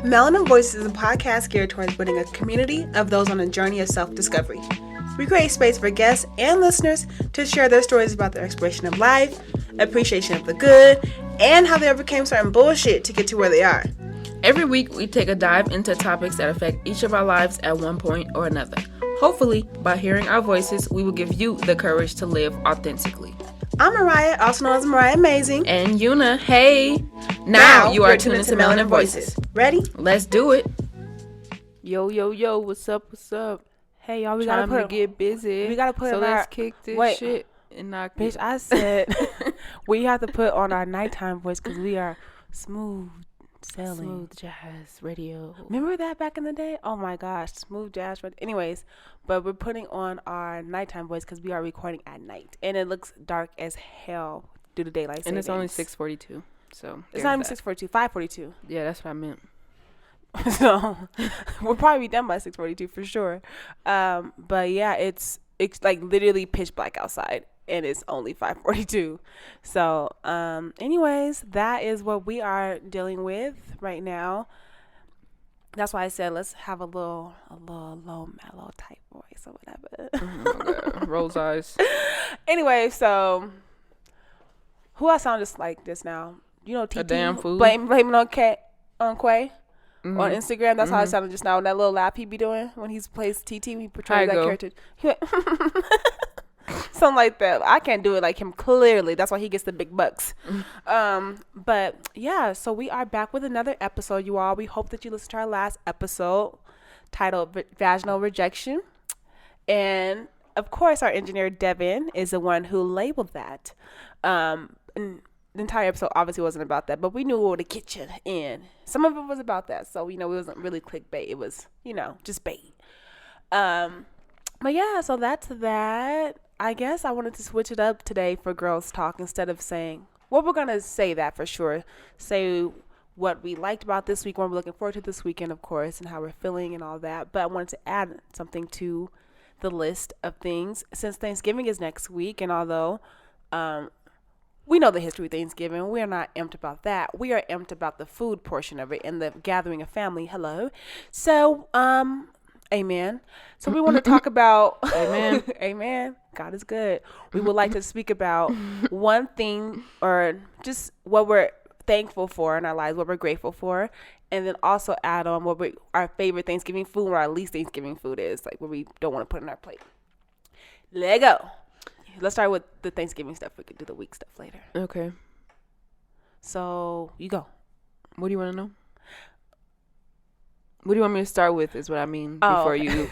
Melanin Voices is a podcast geared towards building a community of those on a journey of self-discovery. We create space for guests and listeners to share their stories about their exploration of life, appreciation of the good, and how they overcame certain bullshit to get to where they are. Every week, we take a dive into topics that affect each of our lives at one point or another. Hopefully, by hearing our voices, we will give you the courage to live authentically. I'm Mariah, also known as Mariah Amazing. And Yuna, hey! Now you are tuned into Melanin Voices. Ready? Let's do it. Yo, what's up? Hey, y'all, we Trying gotta to get busy. We gotta put so in let's our, kick this shit and knock bitch, it. I said we have to put on our nighttime voice because we are smooth sailing. Smooth jazz radio. Remember that back in the day? Oh my gosh, smooth jazz radio. Anyways, but we're putting on our nighttime voice because we are recording at night. And it looks dark as hell due to daylight savings. And it's only 6:42. So it's not even 6:42, 5:42. Yeah, that's what I meant. So we'll probably be done by 6:42 for sure. But yeah, it's like literally pitch black outside and it's only 5:42. So anyways, that is what we are dealing with right now. That's why I said let's have a little low mellow type voice or whatever. Okay. Rolls eyes. Anyway, so who I sound just like this now? You know, TT. A damn fool. Blame it on Quay. Mm-hmm. On Instagram, that's how I sounded just now. That little laugh he be doing when he plays TT, he portrays that character. He went something like that. I can't do it like him. Clearly, that's why he gets the big bucks. But yeah, so we are back with another episode, you all. We hope that you listened to our last episode titled "Vaginal Rejection," and of course, our engineer Devin is the one who labeled that. And the entire episode obviously wasn't about that, but we knew what to get you in. Some of it was about that, so it wasn't really clickbait. It was just bait. But yeah, so that's that. I guess I wanted to switch it up today for girls talk instead of saying we're gonna say that for sure. Say what we liked about this week, what we're looking forward to this weekend, of course, and how we're feeling and all that. But I wanted to add something to the list of things since Thanksgiving is next week, and although we know the history of Thanksgiving. We are not amped about that. We are amped about the food portion of it and the gathering of family. Hello. So, amen. So we want to talk about, amen. Amen. God is good. We would like to speak about one thing or just what we're thankful for in our lives, what we're grateful for, and then also add on what our favorite Thanksgiving food or our least Thanksgiving food is, like what we don't want to put on our plate. Let go. Let's start with the Thanksgiving stuff. We could do the week stuff later. Okay. So, you go. What do you want to know? What do you want me to start with is what I mean before you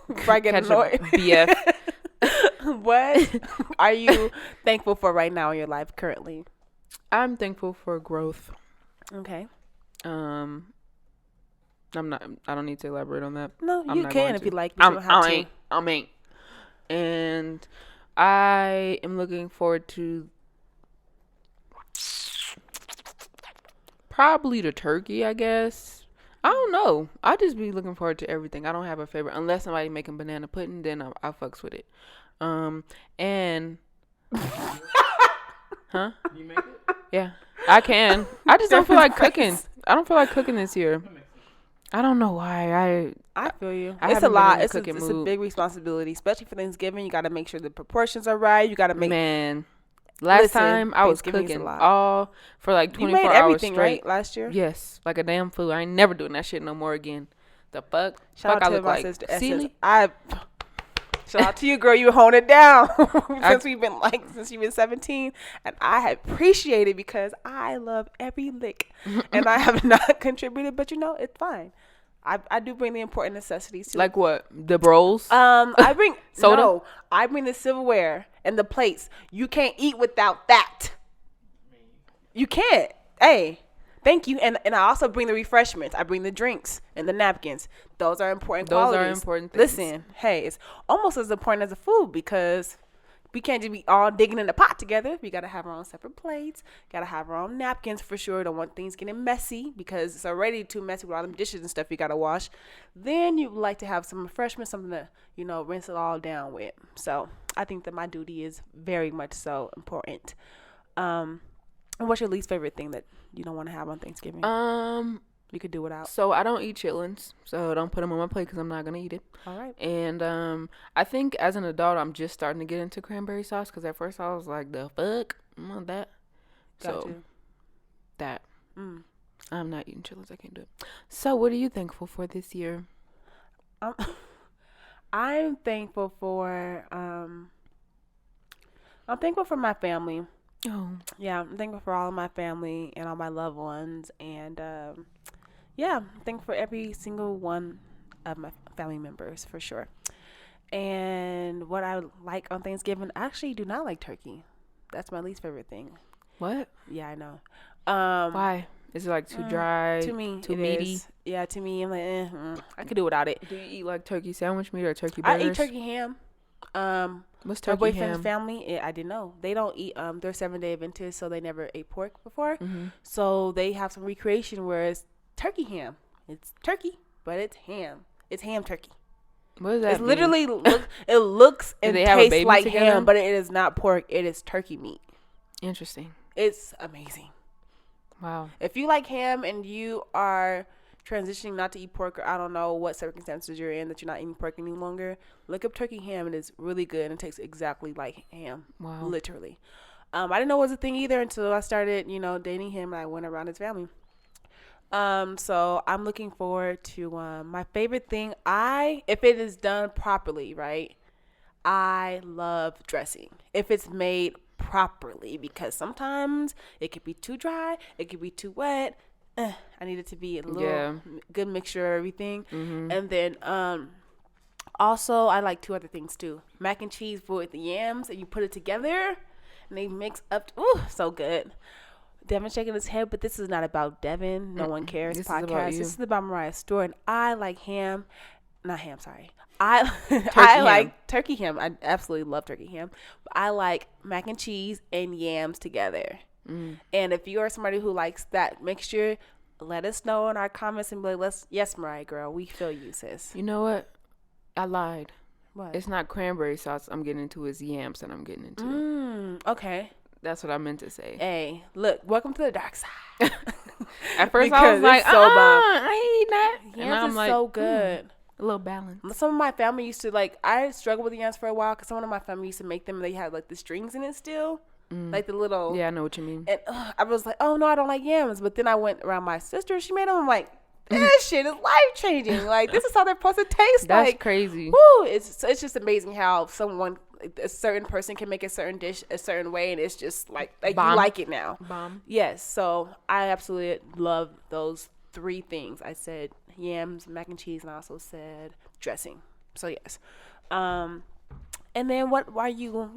before I get annoyed. BF. What are you thankful for right now in your life currently? I'm thankful for growth. Okay. I don't need to elaborate on that. No, you can if you like. You don't have to. I ain't. And I am looking forward to probably the turkey, I guess. I don't know. I just be looking forward to everything. I don't have a favorite unless somebody making banana pudding. Then I fucks with it. And huh? You make it? Yeah, I can. I just don't feel like cooking. I don't feel like cooking this year. I don't know why. I feel you. It's a lot. It's a big responsibility, especially for Thanksgiving. You got to make sure the proportions are right. You got to make. Man, last time I was cooking all for like 24 hours straight. You made everything right last year. Yes, like a damn fool. I ain't never doing that shit no more again. The fuck? Shout out I to my sister Essence. Shout out to you, girl. You hone it down since you've been 17, and I appreciate it because I love every lick, and I have not contributed, but it's fine. I do bring the important necessities too. Like what? The bowls? I bring soda. No, I bring the silverware and the plates. You can't eat without that. You can't. Hey. Thank you. And I also bring the refreshments. I bring the drinks and the napkins. Those are important qualities. Those are important things. Listen, hey, it's almost as important as the food because we can't just be all digging in the pot together. We got to have our own separate plates. Got to have our own napkins for sure. Don't want things getting messy because it's already too messy with all them dishes and stuff you got to wash. Then you would like to have some refreshments, something to, rinse it all down with. So I think that my duty is very much so important. And what's your least favorite thing that you don't want to have on Thanksgiving? You could do without. So I don't eat chitlins, so don't put them on my plate because I'm not gonna eat it. All right. And I think as an adult, I'm just starting to get into cranberry sauce because at first I was like, the fuck, I want that. Got so you. that Mm. I'm not eating chitlins. I can't do it. So what are you thankful for this year? I'm thankful for I'm thankful for my family. Oh, Yeah, I'm thankful for all of my family and all my loved ones, and yeah, I'm thankful for every single one of my family members for sure. And what I like on Thanksgiving, I actually do not like turkey. That's my least favorite thing. what? Yeah, I know. Why? Is it like too dry? To me, too it meaty? is. Yeah, to me, I'm like, I could do without it. Do you eat like turkey sandwich meat or turkey I burgers? eat turkey ham. What's My turkey boyfriend's ham? family, I didn't know. They don't eat, they're 7-day Adventists, so they never ate pork before. Mm-hmm. So they have some recreation where it's turkey ham. It's turkey, but it's ham. It's ham turkey. What does that It's mean? literally, it looks and they have a tastes baby like together? ham, but it is not pork. It is turkey meat. Interesting. It's amazing. Wow. If you like ham and you are transitioning not to eat pork, or I don't know what circumstances you're in that you're not eating pork any longer, look up turkey ham. It is really good and it tastes exactly like ham. Wow. Literally. I didn't know it was a thing either until I started, dating him and I went around his family. So I'm looking forward to my favorite thing. If it is done properly, right? I love dressing. If it's made properly, because sometimes it could be too dry, it could be too wet. I need it to be a little good mixture of everything. Mm-hmm. And then also I like 2 other things too. Mac and cheese with the yams, and you put it together and they mix up. Ooh, so good. Devin shaking his head, but this is not about Devin. No one cares. This podcast. is about you. This is about Mariah's story, and I like ham. Not ham, sorry. I ham. like turkey ham. I absolutely love turkey ham. But I like mac and cheese and yams together. And if you are somebody who likes that mixture, let us know in our comments and be like, yes, Mariah girl, we feel you, sis. You know what? I lied. What? It's not cranberry sauce I'm getting into. It's yams that I'm getting into. Okay. That's what I meant to say. Hey, look, welcome to the dark side. At first I was like, it's so bomb. I ain't that. And Yams I'm is like, so good. a little balance. Some of my family used to I struggled with the yams for a while because some of my family used to make them and they had like the strings in it still. Like the little. Yeah, I know what you mean. And I was like, oh no, I don't like yams. But then I went around my sister. She made them. I'm like, this shit is life changing. Like, this is how they're supposed to taste. That's like crazy. Woo! It's just amazing how a certain person can make a certain dish a certain way, and it's just like Bomb. you like it now. Bomb. Yes. So I absolutely love those 3 things. I said yams, mac and cheese, and I also said dressing. So yes. And then what are you,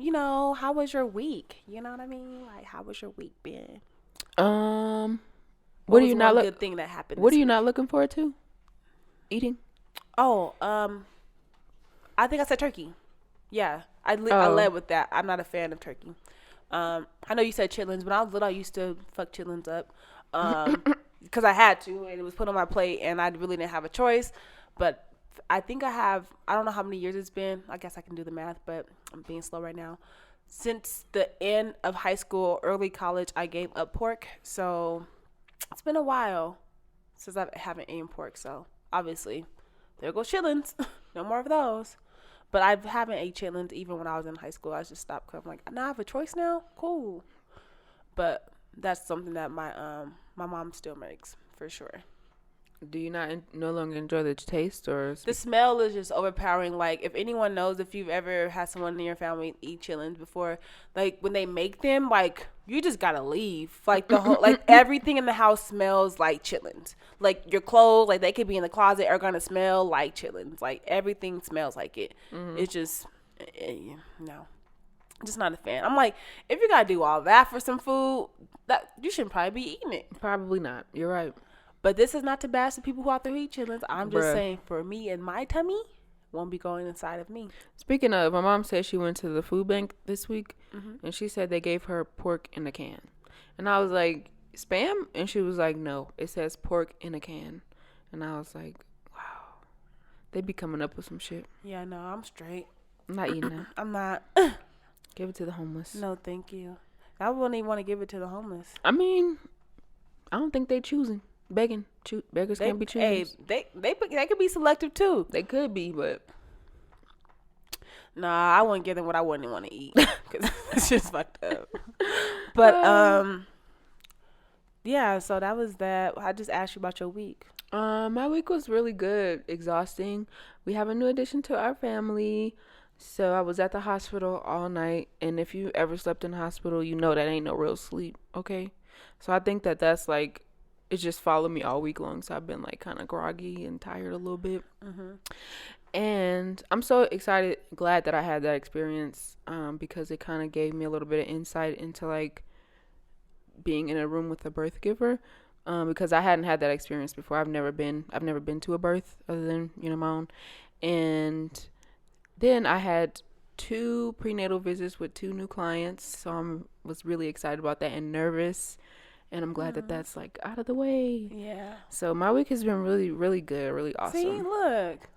how was your week? You know what I mean? Like, how was your week been? What are you not good thing that happened? What are you not looking forward to? Eating? Oh, I think I said turkey. Yeah, I led with that. I'm not a fan of turkey. I know you said chitlins. When I was little, I used to fuck chitlins up because I had to, and it was put on my plate, and I really didn't have a choice. But I think I don't know how many years it's been. I guess I can do the math, but I'm being slow right now. Since the end of high school, early college, I gave up pork. So it's been a while since I haven't eaten pork. So obviously, there goes chitlins. No more of those. But I haven't ate chitlins even when I was in high school. I just stopped because I'm like, now I have a choice now? Cool. But that's something that my mom still makes for sure. Do you no longer enjoy the taste or? The smell is just overpowering. Like, if anyone knows, if you've ever had someone in your family eat chitlins before, like when they make them, like you just gotta leave. Like the whole, like everything in the house smells like chitlins. Like your clothes, like they could be in the closet, are gonna smell like chitlins. Like everything smells like it. It's just no, I'm just not a fan. I'm like, if you gotta do all that for some food, that you shouldn't probably be eating it. Probably not. You're right. But this is not to bash the people who out there who eat chitlins. I'm just Bruh. saying, for me and my tummy, won't be going inside of me. Speaking of, my mom said she went to the food bank this week, and she said they gave her pork in a can. And I was like, Spam? And she was like, no, it says pork in a can. And I was like, wow. They be coming up with some shit. Yeah, no, I'm straight. I'm not eating that. I'm not. Give it to the homeless. No, thank you. I wouldn't even want to give it to the homeless. I mean, I don't think they choosing. Beggars can't be choosers. Hey, they could be selective too. They could be, but nah, I wouldn't give them what I wouldn't want to eat because it's just fucked up. But yeah. So that was that. I just asked you about your week. My week was really good, exhausting. We have a new addition to our family. So I was at the hospital all night, and if you ever slept in the hospital, you know that ain't no real sleep, okay? So I think that's like, it just followed me all week long, so I've been like kind of groggy and tired a little bit. And I'm so excited, glad that I had that experience, because it kind of gave me a little bit of insight into like being in a room with a birth giver, because I hadn't had that experience before. I've never been to a birth other than, my own. And then I had 2 prenatal visits with 2 new clients, so I was really excited about that and nervous, and I'm glad that that's like out of the way. Yeah. So my week has been really, really good, really awesome. See,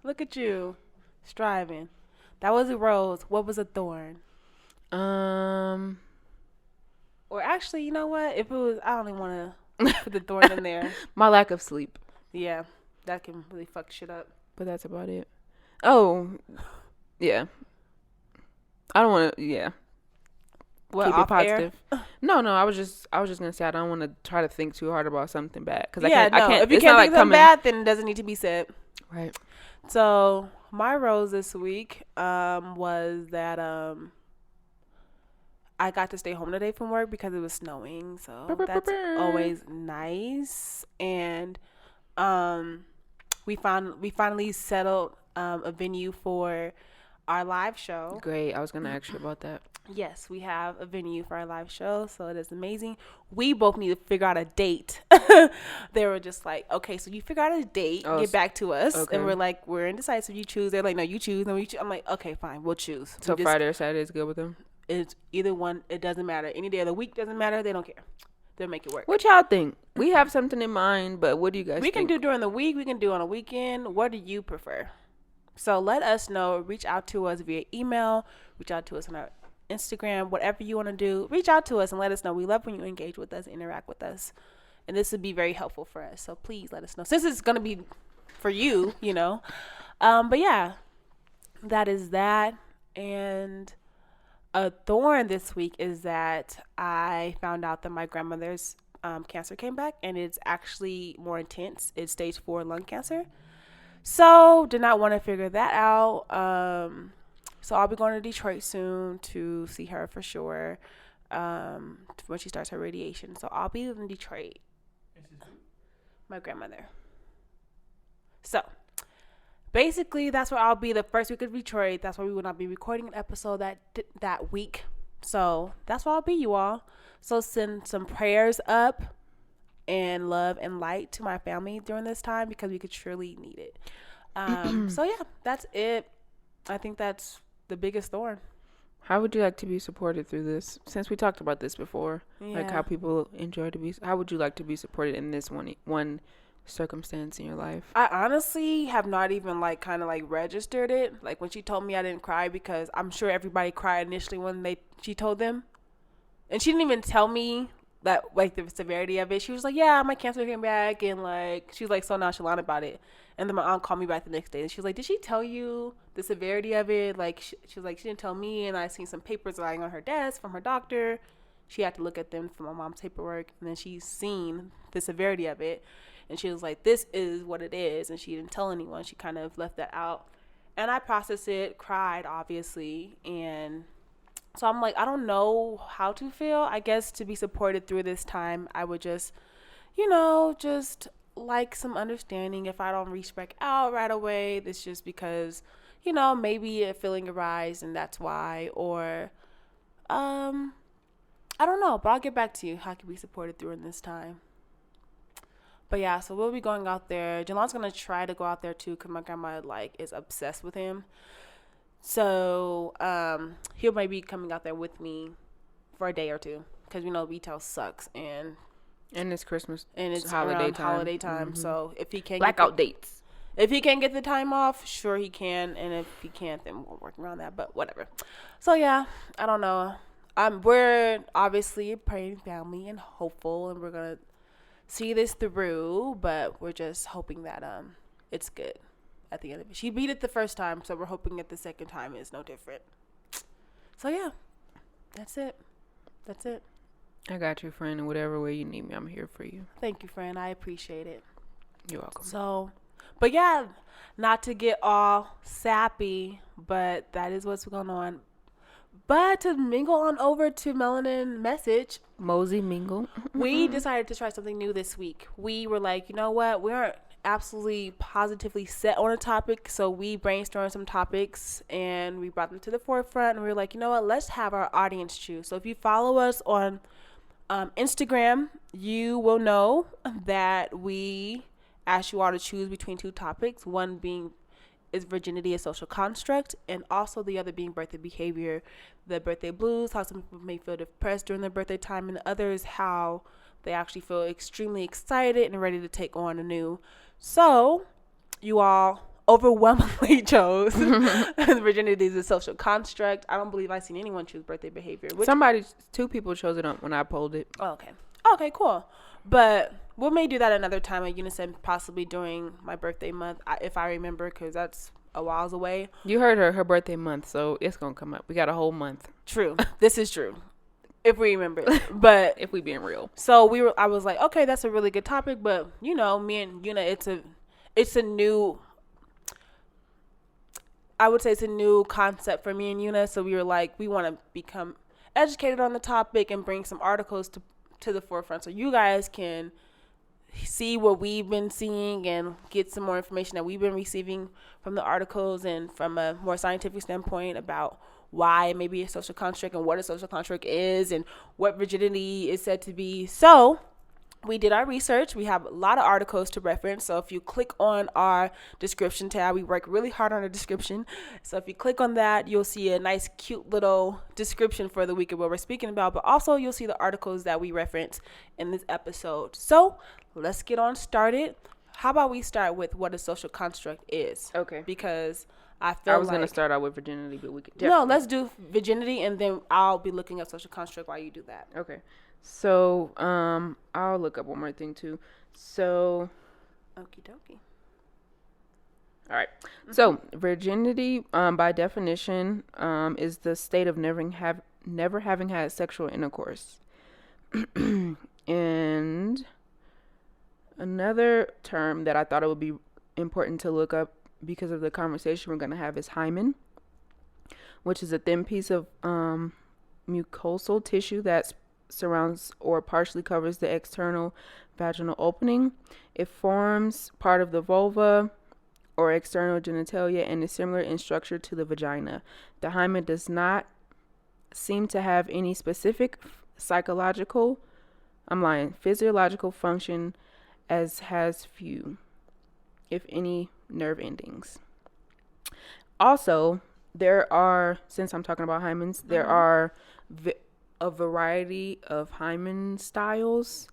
look at you, striving. That was a rose. What was a thorn? Or actually, you know what? If it was, I don't even want to put the thorn in there. My lack of sleep. Yeah, that can really fuck shit up. But that's about it. Oh. Yeah. I don't want to, yeah. What, keep it positive. Air? No, I was just gonna say I don't want to try to think too hard about something bad, because I can't. If you can't think of something bad, then it doesn't need to be said. Right. So my rose this week was that I got to stay home today from work because it was snowing, so that's always nice. And we finally settled a venue for our live show. Great. I was going to ask you about that. Yes, we have a venue for our live show, so it is amazing. We both need to figure out a date. They were just like, okay, so you figure out a date, get back to us. Okay. And we're like, we're indecisive, you choose. They're like, no, you choose. No, you choose. I'm like, okay, fine, we'll choose. So Friday or Saturday is good with them? It's either one. It doesn't matter. Any day of the week doesn't matter. They don't care. They'll make it work. What y'all think? We have something in mind, but what do you guys think? We can do during the week. We can do on a weekend. What do you prefer? So let us know. Reach out to us via email. Reach out to us on our Instagram. Whatever you want to do, reach out to us and let us know. We love when you engage with us, interact with us. And this would be very helpful for us. So please let us know. Since it's going to be for you, But yeah, that is that. And a thorn this week is that I found out that my grandmother's cancer came back, and it's actually more intense. It's stage 4 lung cancer. So did not want to figure that out. So I'll be going to Detroit soon to see her for sure when she starts her radiation. So I'll be in Detroit. My grandmother. So basically, that's where I'll be the first week of Detroit. That's why we will not be recording an episode that week. So that's where I'll be, you all. So send some prayers up and love and light to my family during this time, because we could surely need it. So yeah, that's it. I think that's the biggest thorn. How would you like to be supported through this? Since we talked about this before, like how people enjoy to be. How would you like to be supported in this one circumstance in your life? I honestly have not even registered it. Like when she told me, I didn't cry, because I'm sure everybody cried initially when she told them, and she didn't even tell me that the severity of it. She was like, yeah, my cancer came back, and she was so nonchalant about it. And then my aunt called me back the next day, and she was like, did she tell you the severity of it? She was like, she didn't tell me. And I seen some papers lying on her desk from her doctor. She had to look at them from my mom's paperwork, and then she's seen the severity of it, and she was like, this is what it is. And she didn't tell anyone. She kind of left that out. And I processed it, cried obviously, and so I'm like, I don't know how to feel. I guess to be supported through this time, I would just like some understanding. If I don't reach back out right away, it's just because, maybe a feeling arise and that's why. Or, I don't know, but I'll get back to you how I can be supported during this time. But yeah, so we'll be going out there. Jalan's going to try to go out there too, because my grandma is obsessed with him. So he'll maybe coming out there with me for a day or two, because retail sucks, and it's Christmas and it's holiday time. Mm-hmm. So if he can't blackout dates, if he can get the time off, sure he can, and if he can't, then we'll work around that. But whatever. So yeah, I don't know. We're obviously a praying family and hopeful, and we're gonna see this through, but we're just hoping that it's good at the end of it. She beat it the first time, so we're hoping that the second time is no different. So yeah, that's it. I got you, friend. In whatever way you need me, I'm here for you. Thank you, friend. I appreciate it. You're welcome. So, but yeah, not to get all sappy, but that is what's going on. But to mingle on over to Melanin Message, Mosey Mingle. we decided to try something new this week. We were like, you know what? We aren't absolutely positively set on a topic, so we brainstormed some topics and we brought them to the forefront, and we were like, you know what? Let's have our audience choose. So if you follow us on Instagram, you will know that we asked you all to choose between two topics, one being is virginity a social construct, and also the other being birthday behavior, the birthday blues, how some people may feel depressed during their birthday time, and the others how they actually feel extremely excited and ready to take on anew. So you all overwhelmingly chose virginity is a social construct. I don't believe I've seen anyone choose birthday behavior. Two people chose it when I polled it. Oh, okay, cool. But we may do that another time at Unison, possibly during my birthday month, if I remember, because that's a whiles away. You heard her birthday month, so it's going to come up. We got a whole month. True. This is true. If we remember. But if we being real. So I was like, okay, that's a really good topic. But, you know, me and Yuna, it's a new, I would say it's a new concept for me and Yuna. So we were like, we want to become educated on the topic and bring some articles to the forefront so you guys can see what we've been seeing and get some more information that we've been receiving from the articles and from a more scientific standpoint about why it may be a social construct and what a social construct is and what virginity is said to be. So we did our research. We have a lot of articles to reference. So if you click on our description tab, we work really hard on the description. So if you click on that, you'll see a nice, cute little description for the week of what we're speaking about. But also you'll see the articles that we reference in this episode. So let's get on started. How about we start with what a social construct is? Okay. Because I was going to start out with virginity, but we could No, let's do virginity, and then I'll be looking up social construct while you do that. Okay. So, I'll look up one more thing too. So, okie dokie. All right. So, virginity, by definition, is the state of never having had sexual intercourse. And another term that I thought it would be important to look up because of the conversation we're going to have is hymen, which is a thin piece of mucosal tissue that surrounds or partially covers the external vaginal opening. It forms part of the vulva or external genitalia and is similar in structure to the vagina. The hymen does not seem to have any specific physiological function, as has few, if any, nerve endings. Also, there are, since I'm talking about hymens, there are a variety of hymen styles.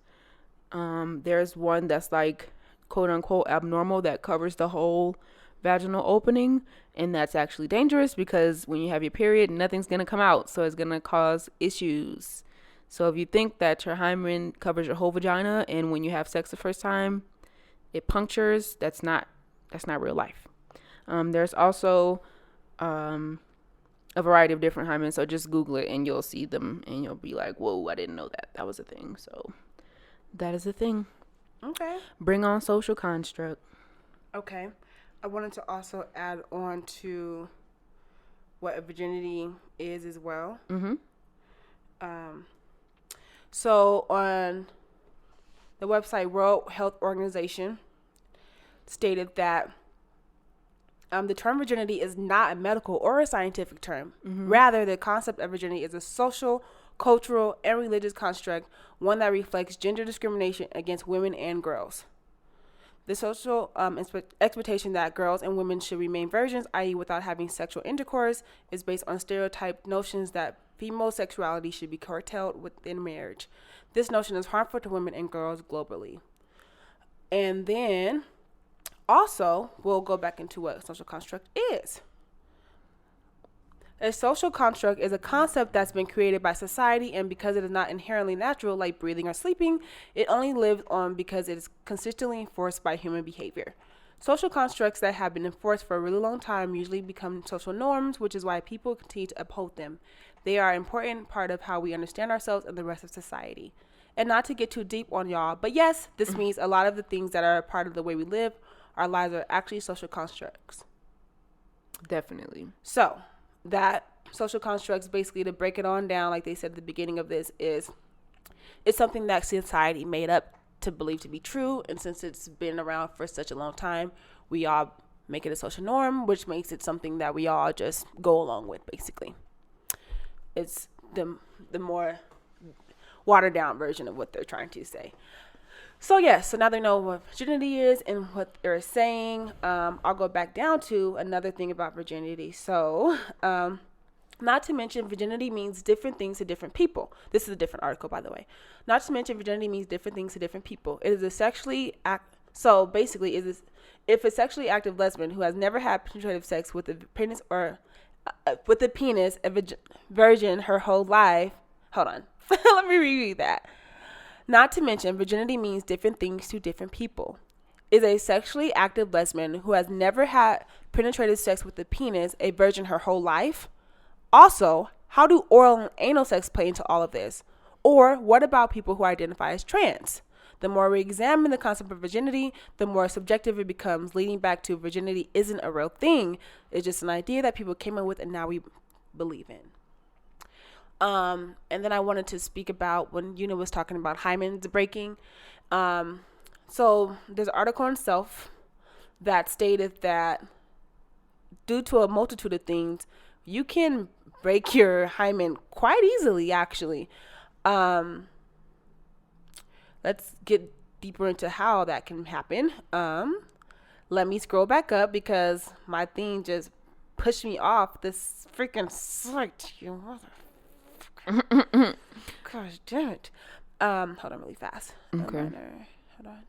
There's one that's like quote unquote abnormal that covers the whole vaginal opening, and that's actually dangerous because when you have your period, nothing's gonna come out, so it's gonna cause issues. So if you think that your hymen covers your whole vagina and when you have sex the first time it punctures, that's not real life. There's also a variety of different hymens, so just Google it and you'll see them and you'll be like, whoa, I didn't know that was a thing. So that is a thing. Okay. Bring on social construct. Okay. I wanted to also add on to what a virginity is as well. Mm-hmm. So on the website World Health Organization stated that the term virginity is not a medical or a scientific term. Mm-hmm. Rather, the concept of virginity is a social, cultural, and religious construct, one that reflects gender discrimination against women and girls. The social expectation that girls and women should remain virgins, i.e. without having sexual intercourse, is based on stereotyped notions that female sexuality should be curtailed within marriage. This notion is harmful to women and girls globally. And then also, we'll go back into what social construct is. A social construct is a concept that's been created by society, and because it is not inherently natural, like breathing or sleeping, it only lives on because it is consistently enforced by human behavior. Social constructs that have been enforced for a really long time usually become social norms, which is why people continue to uphold them. They are an important part of how we understand ourselves and the rest of society. And not to get too deep on y'all, but yes, this means a lot of the things that are a part of the way we live, our lives, are actually social constructs. Definitely. So, that social constructs, basically, to break it on down, like they said at the beginning of this, it's something that society made up to believe to be true, and since it's been around for such a long time, we all make it a social norm, which makes it something that we all just go along with, basically. It's the more watered down version of what they're trying to say. So so now they know what virginity is and what they're saying. I'll go back down to another thing about virginity. So, not to mention, virginity means different things to different people. This is a different article, by the way. Not to mention, virginity means different things to different people. It is a sexually so basically, if a sexually active lesbian who has never had penetrative sex with a penis or a virgin her whole life. Hold on, let me reread that. Not to mention, virginity means different things to different people. Is a sexually active lesbian who has never had penetrative sex with a penis a virgin her whole life? Also, how do oral and anal sex play into all of this? Or what about people who identify as trans? The more we examine the concept of virginity, the more subjective it becomes, leading back to virginity isn't a real thing. It's just an idea that people came up with and now we believe in. And then I wanted to speak about when Una was talking about Hymen's breaking. So there's an article on Self that stated that due to a multitude of things, you can break your hymen quite easily, actually. Let's get deeper into how that can happen. Let me scroll back up because my thing just pushed me off this freaking site, you mother. Gosh damn it. Hold on really fast. Okay. Hold on.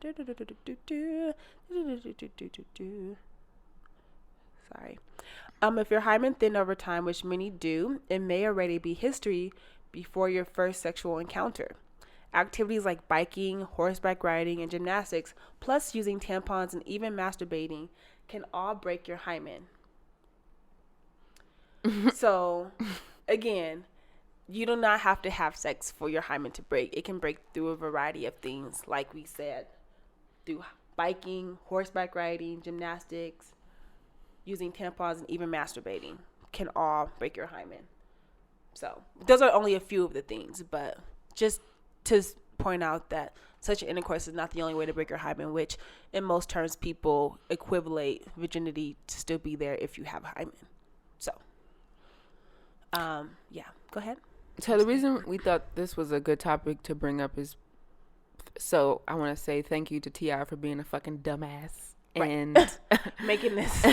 Sorry. If your hymen thinned over time, which many do, it may already be history before your first sexual encounter. Activities like biking, horseback riding, and gymnastics, plus using tampons and even masturbating, can all break your hymen. So, again, you do not have to have sex for your hymen to break. It can break through a variety of things, like we said, through biking, horseback riding, gymnastics, using tampons, and even masturbating can all break your hymen. So those are only a few of the things, but just to point out that such an intercourse is not the only way to break your hymen, which in most terms people equivalate virginity to still be there if you have a hymen. So, go ahead. So the reason we thought this was a good topic to bring up is, so I want to say thank you to T.I. for being a fucking dumbass. Right. And making this.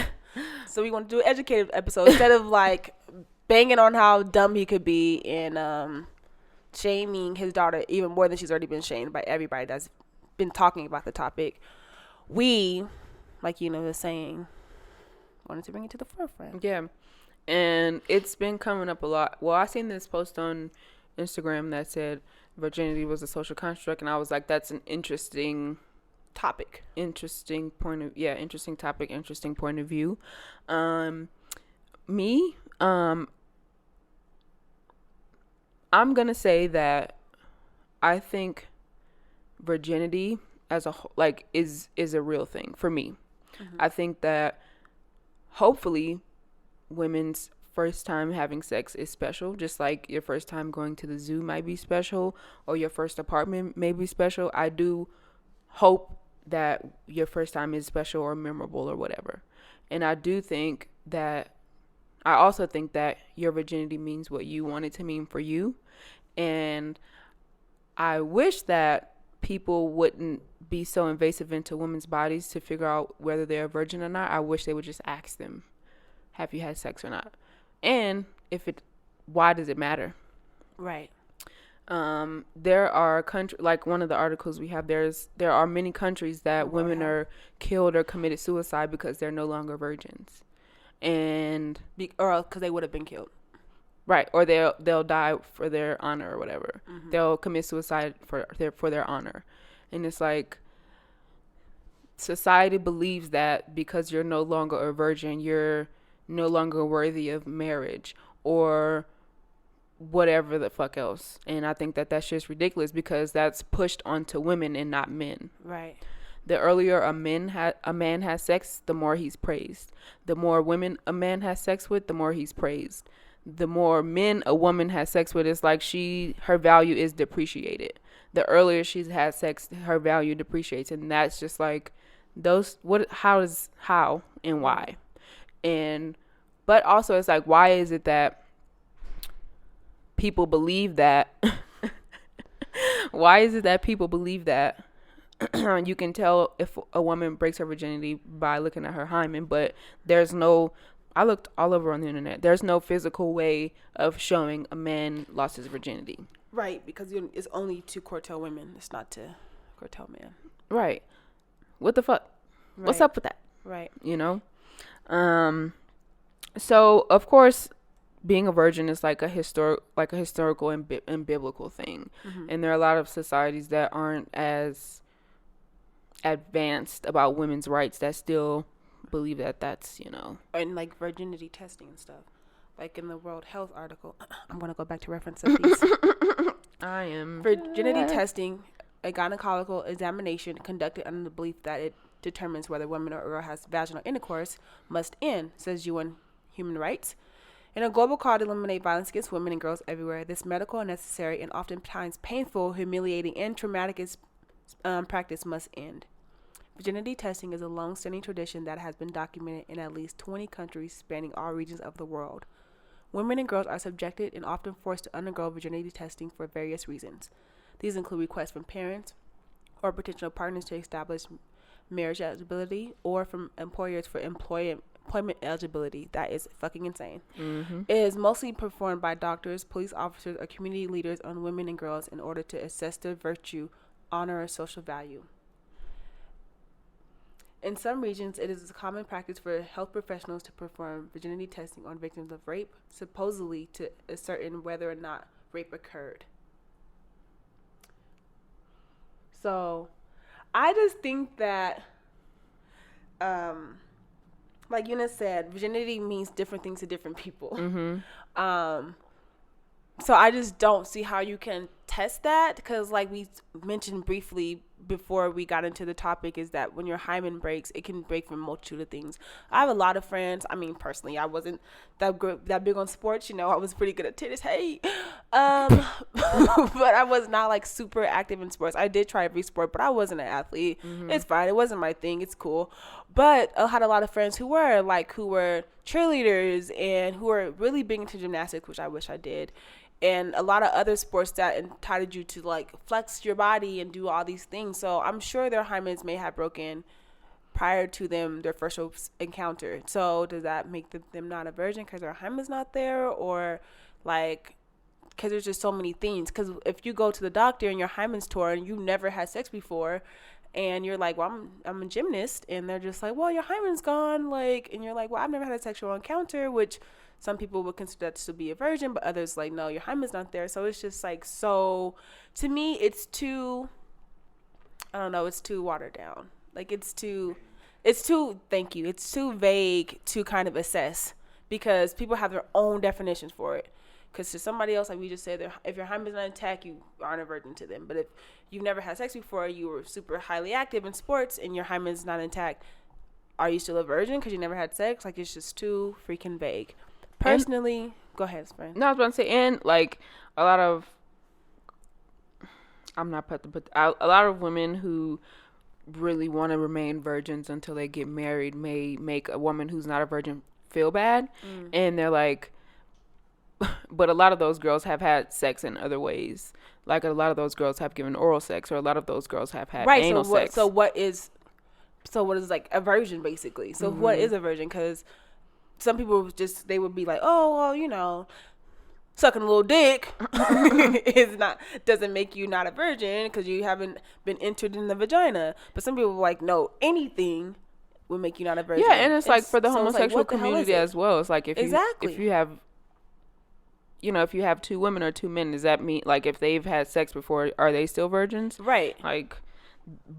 So we want to do an educated episode instead of like banging on how dumb he could be and shaming his daughter even more than she's already been shamed by everybody that's been talking about the topic. We, like was saying, wanted to bring it to the forefront. Yeah. And it's been coming up a lot. Well, I seen this post on Instagram that said virginity was a social construct, and I was like, that's an interesting topic. Interesting topic, interesting point of view. I'm gonna say that I think virginity as a whole, like, is a real thing for me. Mm-hmm. I think that hopefully women's first time having sex is special, just like your first time going to the zoo might be special, or your first apartment may be special. I do hope that your first time is special or memorable or whatever. And I also think that your virginity means what you want it to mean for you. And I wish that people wouldn't be so invasive into women's bodies to figure out whether they're a virgin or not. I wish they would just ask them, have you had sex or not? And why does it matter? Right. There are countries, like one of the articles we have, there are many countries that women are killed or committed suicide because they're no longer virgins. And or because they would have been killed. Right, or they'll die for their honor or whatever. They'll commit suicide for their honor. And it's like society believes that because you're no longer a virgin, you're no longer worthy of marriage or whatever the fuck else. And I think that that's just ridiculous because that's pushed onto women and not men. Right. The earlier a man has sex, the more he's praised. The more women a man has sex with, the more he's praised. The more men a woman has sex with, it's like her value is depreciated. The earlier she's had sex, her value depreciates. And that's just like how and why. But also it's like, why is it that people believe that? Why is it that people believe that you can tell if a woman breaks her virginity by looking at her hymen, but I looked all over on the internet. There's no physical way of showing a man lost his virginity. Right, because it's only to curtail women. It's not to curtail men. Right. What the fuck? Right. What's up with that? Right. You know? So, of course, being a virgin is like a historical and biblical thing. And there are a lot of societies that aren't as advanced about women's rights that still believe that that's, you know. And like virginity testing and stuff. Like in the World Health article. I'm going to go back to reference of these. I am. Virginity testing, a gynecological examination conducted under the belief that it determines whether woman or girl has vaginal intercourse, must end, says UN Human Rights. In a global call to eliminate violence against women and girls everywhere, this medical, unnecessary, and oftentimes painful, humiliating, and traumatic practice must end. Virginity testing is a long-standing tradition that has been documented in at least 20 countries spanning all regions of the world. Women and girls are subjected and often forced to undergo virginity testing for various reasons. These include requests from parents or potential partners to establish marriage eligibility, or from employers for employment eligibility. That is fucking insane. It is mostly performed by doctors, police officers, or community leaders on women and girls in order to assess their virtue, honor, or social value. In some regions, it is a common practice for health professionals to perform virginity testing on victims of rape, supposedly to ascertain whether or not rape occurred. So, I just think that, like Eunice said, virginity means different things to different people. So I just don't see how you can test that, because like we mentioned briefly before we got into the topic, is that when your hymen breaks, it can break from a multitude of things. I have a lot of friends. I mean, personally, I wasn't that big on sports. You know, I was pretty good at tennis. Hey, but I was not like super active in sports. I did try every sport, but I wasn't an athlete. It's fine. It wasn't my thing. It's cool. But I had a lot of friends who were cheerleaders and who were really big into gymnastics, which I wish I did. And a lot of other sports that entitled you to like flex your body and do all these things. So I'm sure their hymens may have broken prior to their first encounter. So does that make them not a virgin because their hymen's not there, or like because there's just so many things? Because if you go to the doctor and your hymen's torn and you never had sex before, and you're like, well, I'm a gymnast, and they're just like, well, your hymen's gone, like, and you're like, well, I've never had a sexual encounter, which some people would consider that to be a virgin, but others like, no, your hymen's not there. So it's just like, so to me, it's too, I don't know, it's too watered down. Like it's too vague to kind of assess, because people have their own definitions for it. Because to somebody else, like we just said, if your hymen's not intact, you aren't a virgin to them. But if you've never had sex before, you were super highly active in sports, and your hymen's not intact, are you still a virgin because you never had sex? Like, it's just too freaking vague. Personally, go ahead, friend. No, I was about to say, and like a lot of women who really want to remain virgins until they get married may make a woman who's not a virgin feel bad, and they're like, but a lot of those girls have had sex in other ways. Like a lot of those girls have given oral sex, or a lot of those girls have had anal sex. So what is like a virgin basically? So what is a virgin? Because some people they would be like, oh, well, you know, sucking a little dick doesn't make you not a virgin because you haven't been entered in the vagina. But some people are like, no, anything will make you not a virgin. Yeah, and it's like for the homosexual community as well. It's like if you have if you have 2 women or 2 men, does that mean, like, if they've had sex before, are they still virgins? Right. Like,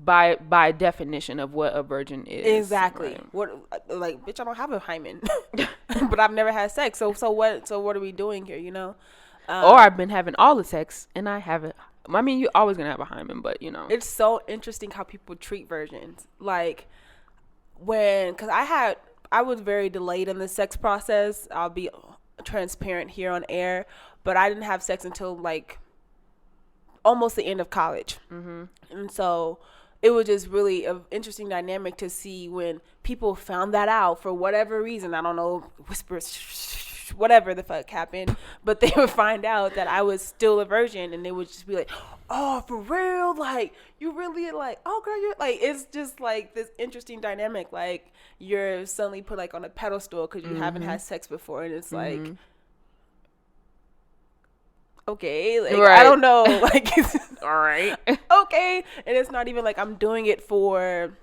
by definition of what a virgin is. Exactly. Right. What, like, bitch, I don't have a hymen, but I've never had sex. So what are we doing here? Or I've been having all the sex and I haven't. I mean, you're always gonna have a hymen, but it's so interesting how people treat virgins. Like, because I was very delayed in the sex process. I'll be transparent here on air, but I didn't have sex until like almost the end of college. Mm-hmm. And so it was just really an interesting dynamic to see when people found that out for whatever reason. I don't know, whispers, whatever the fuck happened, but they would find out that I was still a virgin, and they would just be like, oh, for real? Like, you really, like, oh, girl, you're, like, it's just, like, this interesting dynamic. Like, you're suddenly put, like, on a pedestal because you haven't had sex before, and it's like, okay, like, right. I don't know, like, all right, okay, and it's not even like I'm doing it for,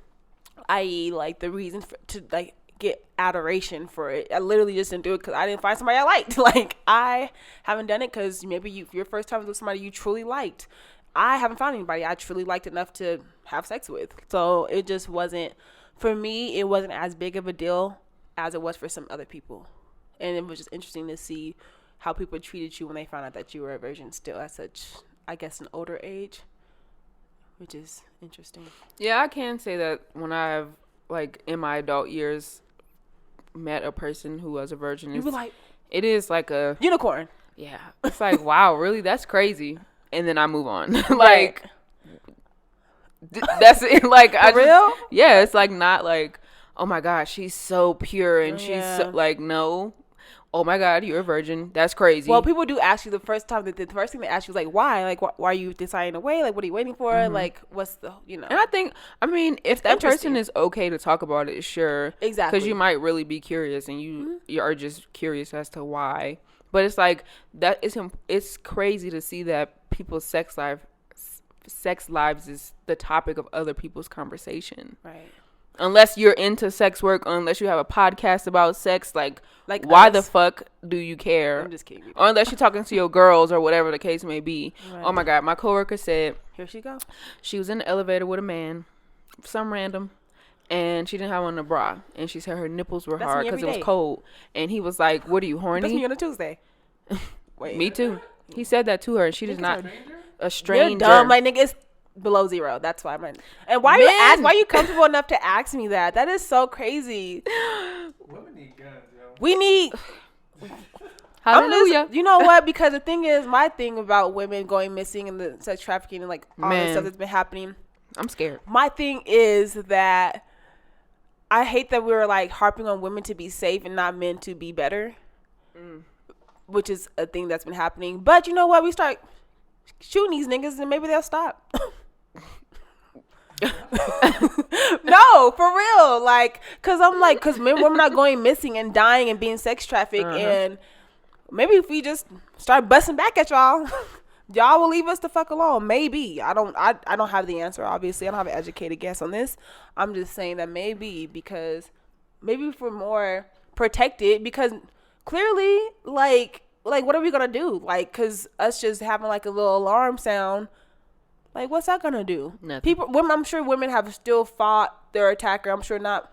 i.e., like, the reason to like get adoration for it. I literally just didn't do it because I didn't find somebody I liked. Like, I haven't done it because maybe your first time was with somebody you truly liked. I haven't found anybody I truly liked enough to have sex with, so it just wasn't, for me, it wasn't as big of a deal as it was for some other people, and it was just interesting to see how people treated you when they found out that you were a virgin still at such, I guess, an older age, which is interesting. Yeah, I can say that when I've, like, in my adult years, met a person who was a virgin, you were like, it is like a unicorn. Yeah, it's like, wow, really, that's crazy, and then I move on. Like, that's it. Like, for real? Yeah, it's like not like, oh my gosh, she's so pure and she's so, like, no. Oh my God, you're a virgin. That's crazy. Well, people do ask you the first thing they ask you is like, why? Like, why are you deciding to wait? Like, what are you waiting for? Mm-hmm. Like, what's the, And I mean, if that person is okay to talk about it, sure. Exactly. Because you might really be curious and you are just curious as to why. But it's like, it's crazy to see that people's sex lives is the topic of other people's conversation. Right. Unless you're into sex work, unless you have a podcast about sex, like why the fuck do you care? I'm just kidding. Or unless you're talking to your girls or whatever the case may be. Right. Oh my God, my coworker said, here she go. She was in the elevator with a man, some random, and she didn't have on a bra, and she said her nipples were hard because it was cold. And he was like, "What are you, horny?" That's me on a Tuesday. Wait, me too. He said that to her, and she does not. A stranger. You're dumb, like, nigga. It's below 0. That's why I'm. And why are you comfortable enough to ask me that? That is so crazy. Women need guns, yo. We need. Hallelujah. You know what? Because the thing is, my thing about women going missing and the sex trafficking and like all the stuff that's been happening, I'm scared. My thing is that I hate that we're like harping on women to be safe and not men to be better, which is a thing that's been happening. But you know what? We start shooting these niggas and maybe they'll stop. No, for real. Like, cause women are going missing and dying and being sex trafficked, and maybe if we just start busting back at y'all, y'all will leave us the fuck alone. Maybe. I don't have the answer, obviously. I don't have an educated guess on this. I'm just saying that maybe if we're more protected, because clearly, like what are we gonna do? Like, cause us just having like a little alarm sound, like, what's that gonna do? Nothing. I'm sure women have still fought their attacker. I'm sure not.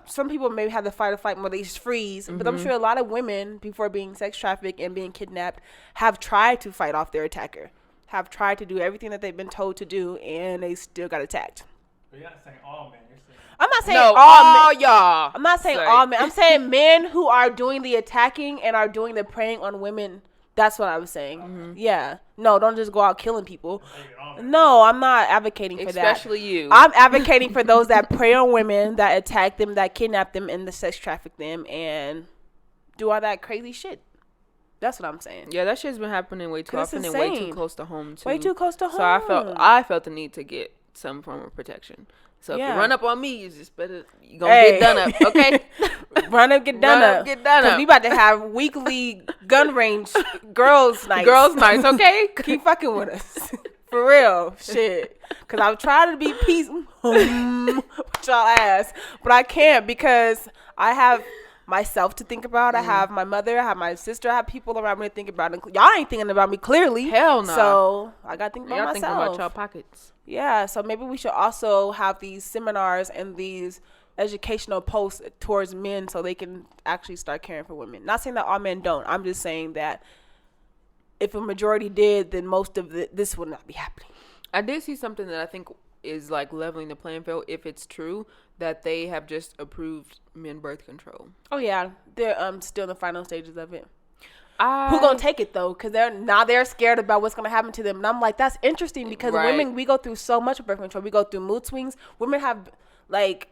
Some people maybe have the fight or flight where they just freeze, but I'm sure a lot of women, before being sex trafficked and being kidnapped, have tried to fight off their attacker, have tried to do everything that they've been told to do, and they still got attacked. But you're not saying all men. You're saying I'm not saying all men. y'all. I'm not saying all men. I'm saying men who are doing the attacking and are doing the preying on women. That's what I was saying. Yeah. No, don't just go out killing people. No, I'm not advocating for that. Especially you. I'm advocating for those that prey on women, that attack them, that kidnap them, and the sex traffic them, and do all that crazy shit. That's what I'm saying. Yeah, that shit's been happening way too often and way too close to home too. Way too close to home. So I felt the need to get some form of protection. So if you run up on me, you just better, you gonna get done up, okay? Run up, get done up. Get done up. We about to have weekly gun range girls nights. Girls nights, okay? Keep fucking with us. For real. Shit. Because I'm trying to be peaceful with y'all ass. But I can't, because I have myself to think about. I have my mother, I have my sister, I have people around me to think about. Y'all ain't thinking about me clearly. Hell no. So I gotta think about y'all myself. Thinking about y'all pockets. Yeah. So maybe we should also have these seminars and these educational posts towards men so they can actually start caring for women. Not saying that all men don't. I'm just saying that if a majority did, then most of this would not be happening. I did see something that I think is like leveling the playing field, if it's true, that they have just approved men birth control. Oh yeah, they're still in the final stages of it. Who gonna take it though? Because they're scared about what's gonna happen to them. And I'm like, that's interesting because women, we go through so much with birth control. We go through mood swings. Women have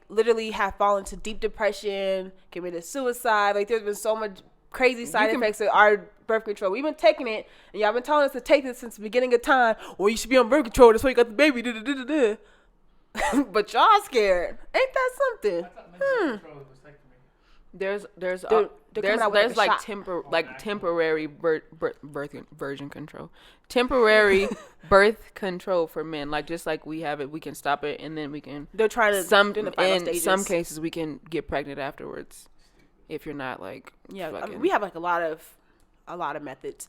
literally have fallen to deep depression, committed suicide. Like there's been so much crazy side effects of our birth control. We've been taking it, and y'all been telling us to take this since the beginning of time. Well, you should be on birth control. That's why you got the baby. But y'all scared. Ain't that something? There's like like temporary virgin control, temporary birth control for men. Like just like we have it, we can stop it, and then we can. They're trying to in some cases we can get pregnant afterwards. If you're not like we have like a lot of methods,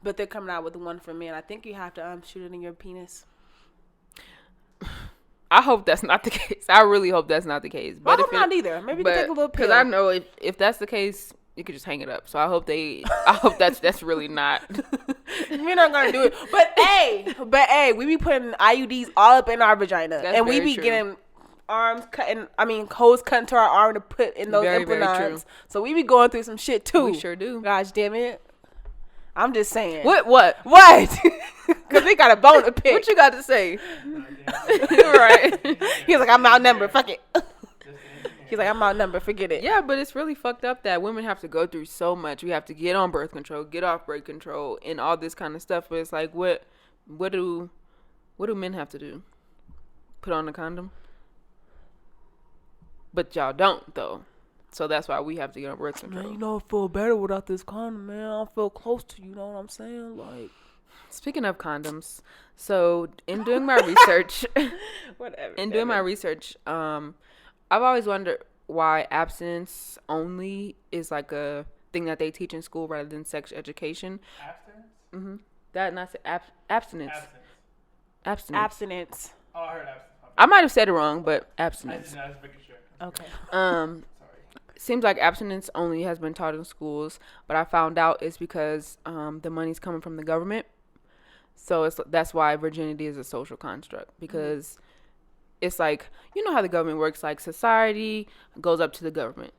but they're coming out with the one for men. I think you have to shoot it in your penis. I hope that's not the case. I really hope that's not the case. But I hope not either. Maybe you can take a little pill. Because I know if that's the case, you could just hang it up. So I hope that's really not. We're not gonna do it. But hey, we be putting IUDs all up in our vagina, and we be getting holes cut into our arm to put in those implants. So we be going through some shit too. We sure do. Gosh damn it. I'm just saying. What? Because we got a bone to pick. What you got to say? Right. He's like, I'm outnumbered. Fuck it. He's like, I'm outnumbered. Forget it. Yeah, but it's really fucked up that women have to go through so much. We have to get on birth control, get off birth control, and all this kind of stuff. But it's like, what do men have to do? Put on a condom? But y'all don't, though. So that's why we have to get on birth control. Man, I feel better without this condom, man. I feel close to you, know what I'm saying? Like, speaking of condoms, so in doing my research, I've always wondered why abstinence only is like a thing that they teach in school rather than sex education. Abstinence? Mm-hmm. That not abstinence. Abstinence. Oh, I heard abstinence. I might have said it wrong, but abstinence. I was making sure. Okay. Sorry. Seems like abstinence only has been taught in schools, but I found out it's because the money's coming from the government. So that's why virginity is a social construct, because it's like, you know how the government works, like society goes up to the government.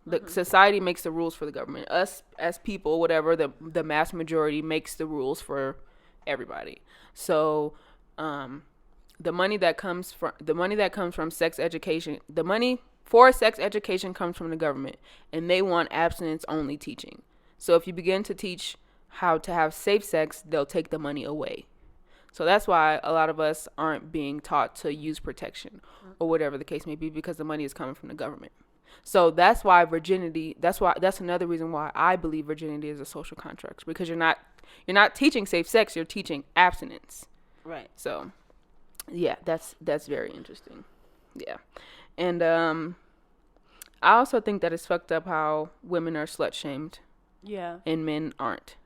The society makes the rules for the government. Us as people, whatever, the mass majority makes the rules for everybody. So the money that comes from sex education, the money for sex education comes from the government, and they want abstinence only teaching. So if you begin to teach how to have safe sex, they'll take the money away. So that's why a lot of us aren't being taught to use protection or whatever the case may be, because the money is coming from the government. So that's why that's another reason why I believe virginity is a social contract, because you're not teaching safe sex, you're teaching abstinence. Right. So yeah, that's very interesting. Yeah. And I also think that it's fucked up how women are slut shamed. Yeah. And men aren't.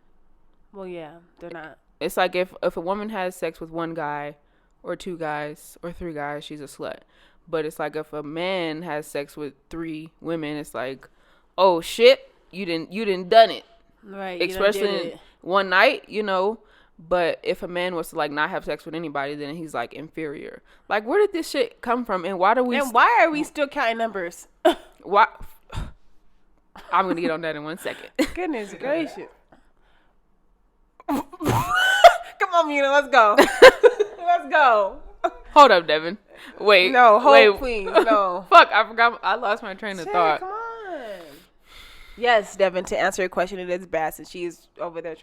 Well, yeah, they're not. It's like if a woman has sex with one guy or two guys or three guys, she's a slut. But it's like if a man has sex with three women, it's like, oh shit, you didn't done it. Right. Especially in one night, you know. But if a man was to like not have sex with anybody, then he's like inferior. Like, where did this shit come from? And why are we still counting numbers? Why? I'm gonna get on that in 1 second. Goodness gracious. Come on, Mina, let's go. Let's go. Hold up, Devin. Wait. No, hold, please. No. Fuck, I forgot. I lost my train of thought. Come on. Yes, Devin, to answer your question, it is bad since she is over there.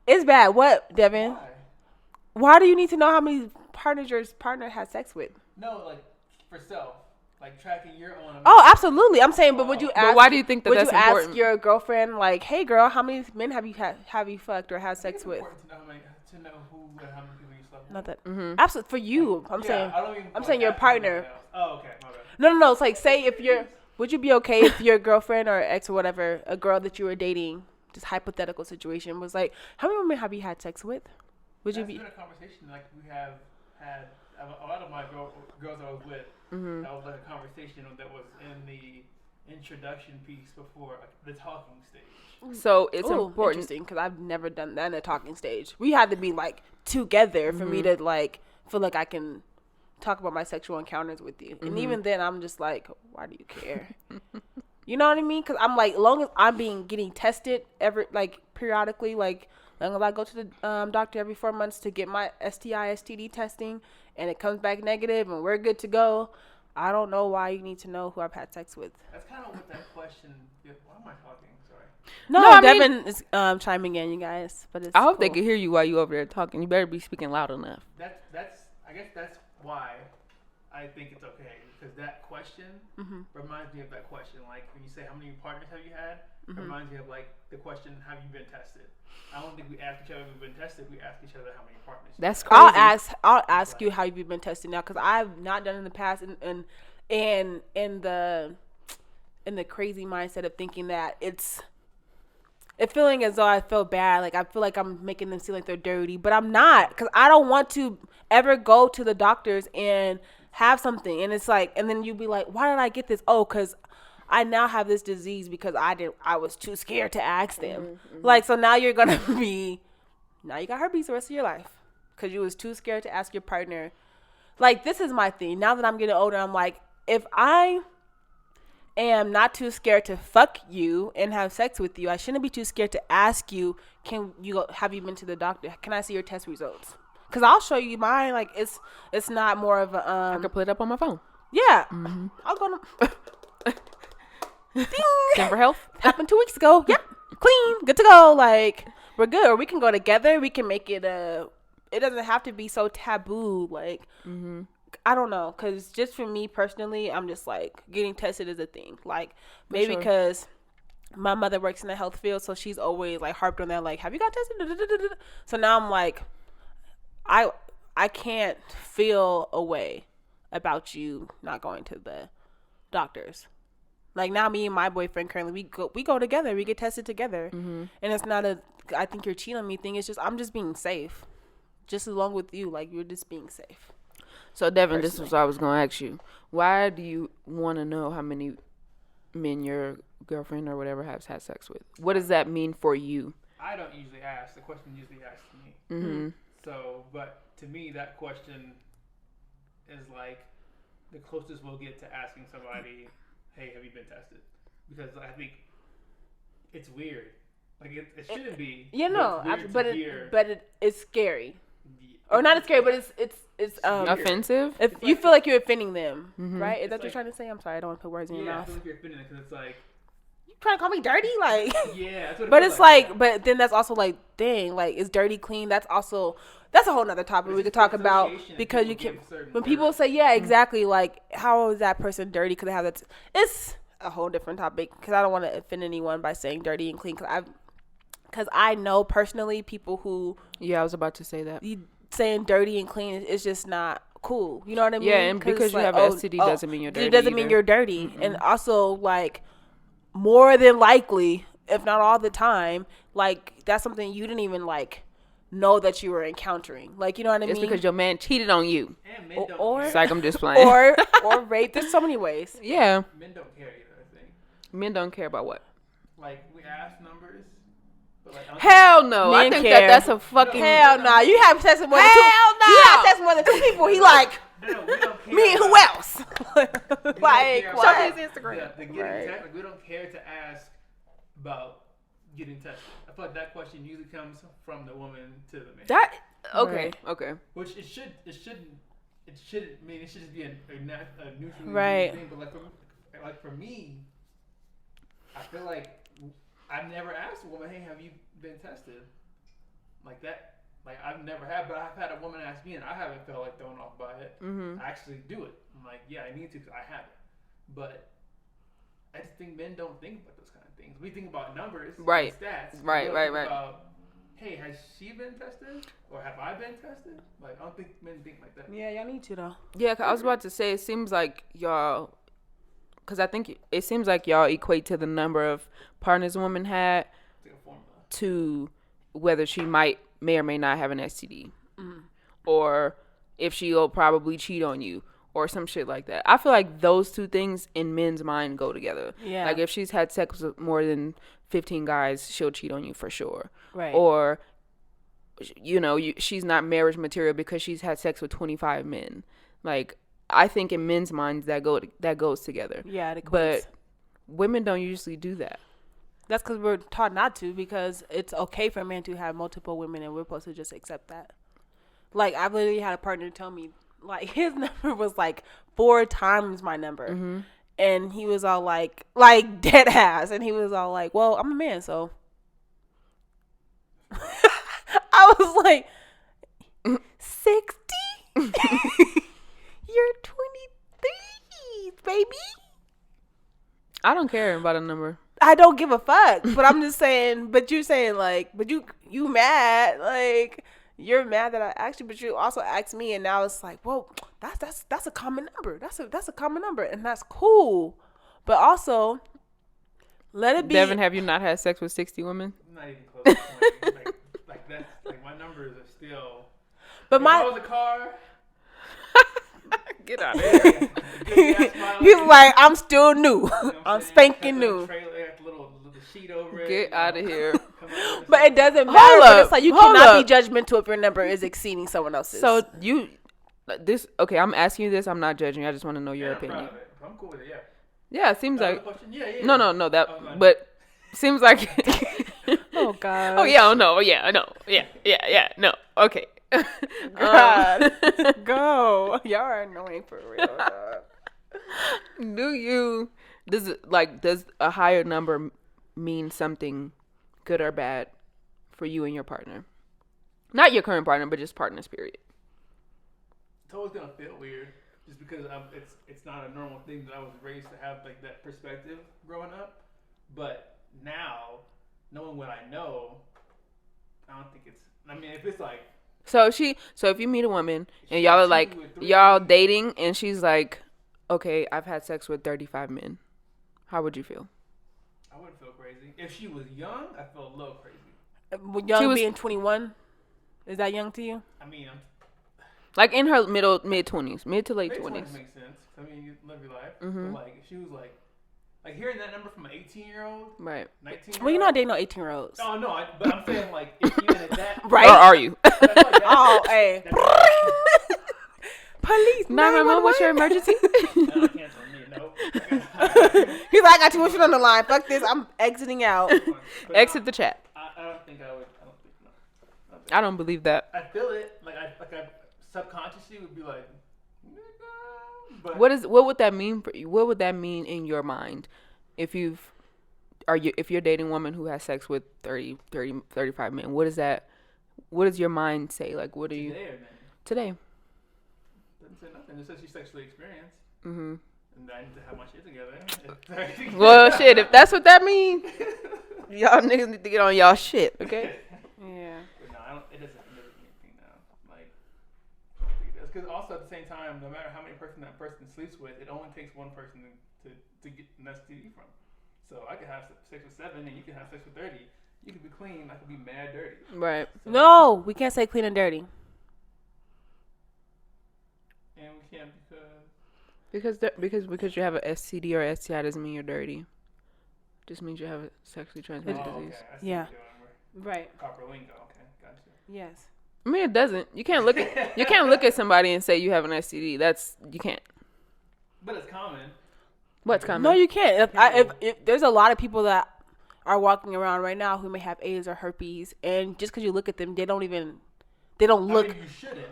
It's bad. What, Devin? Why do you need to know how many partners your partner has sex with? No, like for self, like tracking your own. Oh, absolutely. I'm saying, but would you ask? But why do you think that's important? Would you ask your girlfriend, like, "Hey, girl, how many men have you fucked or had sex with?" To know who and how many people you slept with. Not that. Absolutely for you. I'm saying your partner. Oh, okay. My bad. No. It's like, say if you're. Would you be okay if your girlfriend or ex or whatever, a girl that you were dating, just hypothetical situation, was like, how many women have you had sex with? Would you be? That's been a conversation like we have had. A lot of my girls I was with, that was like a conversation that was in the introduction piece before the talking stage. So it's important. Interesting, because I've never done that in a talking stage. We had to be like together for me to like feel like I can talk about my sexual encounters with you. And even then, I'm just like, why do you care? You know what I mean? Because I'm like, as long as I'm getting tested periodically, like as long as I go to the doctor every 4 months to get my STI, STD testing, and it comes back negative and we're good to go, I don't know why you need to know who I've had sex with. That's kind of what that question. Why am I talking? Sorry. No, Devin is chiming in, you guys. But it's I hope cool. they can hear you while you over there talking. You better be speaking loud enough. I guess that's why I think it's okay, because that question reminds me of that question. Like when you say how many partners have you had, reminds me of like the question, have you been tested? I don't think we ask each other if we've been tested. We ask each other how many partners. That's crazy. I'll ask you how you've been tested now, because I've not done it in the past, and in the crazy mindset of thinking that it's feeling as though I feel bad. Like I feel like I'm making them feel like they're dirty, but I'm not, because I don't want to ever go to the doctors and have something, and it's like, and then you'd be like, why did I get this? Oh, because I now have this disease because I was too scared to ask them. Like, so now you're gonna now you got herpes the rest of your life because you was too scared to ask your partner. Like, this is my thing. Now that I'm getting older, I'm like, if I am not too scared to fuck you and have sex with you, I shouldn't be too scared to ask you, have you been to the doctor? Can I see your test results? Because I'll show you mine. Like, it's not more of a I could put it up on my phone. Yeah. I'll go to ding. Denver Health Happened 2 weeks ago. Yep. Clean. Good to go. Like, we're good. Or we can go together. We can make it it doesn't have to be so taboo. Like, I don't know. Because just for me personally, I'm just like, getting tested is a thing. Like, maybe because my mother works in the health field, so she's always like harped on that. Like, have you got tested? So now I'm like, I can't feel a way about you not going to the doctors. Like, now me and my boyfriend currently, we go together. We get tested together. And it's not I think you're cheating on me thing. It's just, I'm just being safe. Just along with you. Like, you're just being safe. So, Devin, this is what I was going to ask you. Why do you want to know how many men your girlfriend or whatever has had sex with? What does that mean for you? I don't usually ask. The question usually asks me. So, but to me, that question is like the closest we'll get to asking somebody, hey, have you been tested? Because I think it's weird. Like, it shouldn't be. You know, but it's scary. Or not as scary, but it's offensive. If you like, feel like you're offending them, right? Is that what you're trying to say? I'm sorry, I don't want to put words in your mouth. I feel like you're offending them because it's like, you trying to call me dirty, like. Yeah, that's what but it's like, but then that's also like, dang, like, is dirty clean? That's a whole nother topic we could talk about, because you can, when people say, yeah, exactly, like, how is that person dirty? Because they have that. It's a whole different topic, because I don't want to offend anyone by saying dirty and clean, because I know personally people who. Yeah, I was about to say that. Saying dirty and clean is just not cool. You know what I mean? Yeah, and because you have an STD doesn't mean you're dirty. It doesn't mean you're dirty. And also, like, more than likely, if not all the time, like, that's something you didn't even, like, know that you were encountering. Like, you know what I mean? It's because your man cheated on you. And men don't It's like, I'm just playing. or rape. There's so many ways. Yeah. Men don't care either, I think. Men don't care about what? Like, we ask numbers. Like, hell no! I think that's a fucking hell no. You have sex with more than two. No. You have sex with more than two people. He like no, we don't care. Me and who else? Like, show his Instagram. The getting tested. Like, we don't care to ask about getting tested. I feel like that question usually comes from the woman to the man. Okay. Which it shouldn't. I mean, it should just be a neutral thing. But like for me, I feel like I've never asked a woman, hey, have you been tested? Like that. Like, I've never had, but I've had a woman ask me, and I haven't felt like thrown off by it. I actually do it. I'm like, yeah, I need to because I have it. But I just think men don't think about those kind of things. We think about numbers and stats. Right. About, hey, has she been tested? Or have I been tested? Like, I don't think men think like that. Yeah, y'all need to, though. Yeah, 'cause I was about to say, it seems like y'all because I think it seems like y'all equate to the number of partners a woman had to whether she may or may not have an STD, or if she'll probably cheat on you, or some shit like that. I feel like those two things in men's mind go together. Yeah. Like if she's had sex with more than 15 guys, she'll cheat on you for sure. Right. Or, she's not marriage material because she's had sex with 25 men. Like, I think in men's minds that goes together. Yeah, it equates. But women don't usually do that. That's because we're taught not to, because it's okay for a man to have multiple women and we're supposed to just accept that. Like, I literally had a partner tell me, like, his number was like 4 times my number. Mm-hmm. And he was all like dead ass. And he was all like, well, I'm a man, so. I was like, 60? You're 23, baby. I don't care about a number. I don't give a fuck. But I'm just saying, but you're saying like, but you mad. Like, you're mad that I asked you, but you also asked me. And now it's like, whoa, that's a common number. That's a common number. And that's cool. But also, let it be. Devin, have you not had sex with 60 women? Not even close to 20. like that's like my numbers are still. But if I was a car. Get out of here. He's like, I'm still new. I'm spanking new. Little sheet over it. Get out of here. But it doesn't matter. But it's like you cannot be judgmental if your number is exceeding someone else's. So okay, I'm asking you this. I'm not judging. I just want to know your opinion. I'm cool with it, yeah. Yeah, it seems like. Yeah. No, but seems like. Oh, God. Oh, yeah, no, yeah, I know. Yeah, no, okay. God. Go. Y'all are annoying for real, dog. Does a higher number mean something good or bad for you and your partner? Not your current partner, but just partners, period. It's always going to feel weird just because it's not a normal thing that I was raised to have, like, that perspective growing up. But now, knowing what I know, I don't think it's, I mean, if it's like, So if you meet a woman and y'all are like, y'all dating and she's like, okay, I've had sex with 35 men. How would you feel? I wouldn't feel crazy. If she was young, I feel a little crazy. Young being 21? Is that young to you? I mean, I'm like in her mid-20s, mid to late 20s. Makes sense. I mean, you live your life. Mm-hmm. But like, if she was like hearing that number from an 18-year-old, right? 19-year-old. Well, you're not dating no 18-year-olds. Oh no, but I'm saying like if you're in that, right? Or are you? Oh, hey. Police. 911. What's your emergency? No, cancel me. No. He's like, I got too much shit on the line. Fuck this. I'm exiting out. Exit the chat. I don't think I would. I don't believe that. I feel it. Like I subconsciously would be like, but what would that mean for you? What would that mean in your mind if you're dating a woman who has sex with 30, 35 men? What does your mind say? Like, what are you today? Doesn't say nothing. It says she's sexually experienced. Mm-hmm. And I need to have my shit together. Well, shit. If that's what that means, y'all niggas need to get on y'all shit, okay? Yeah. But no, it doesn't mean anything now. Like, I don't think it does. Because also at the same time, no matter how many person that person sleeps with, it only takes one person to get an STD from. So I could have sex with 7, and you could have sex with 30. You could be clean. I could be mad dirty. Right. So, no, we can't say clean and dirty. And we can't because you have a STD or STI doesn't mean you're dirty. Just means you have a sexually transmitted disease. Okay. Yeah. Right. Proper lingo. Okay, gotcha. Yes. I mean, it doesn't. You can't look at somebody and say you have an STD. You can't. But it's common. What's common? No, you can't. If there's a lot of people that are walking around right now who may have AIDS or herpes, and just because you look at them, they don't look. I mean, you shouldn't.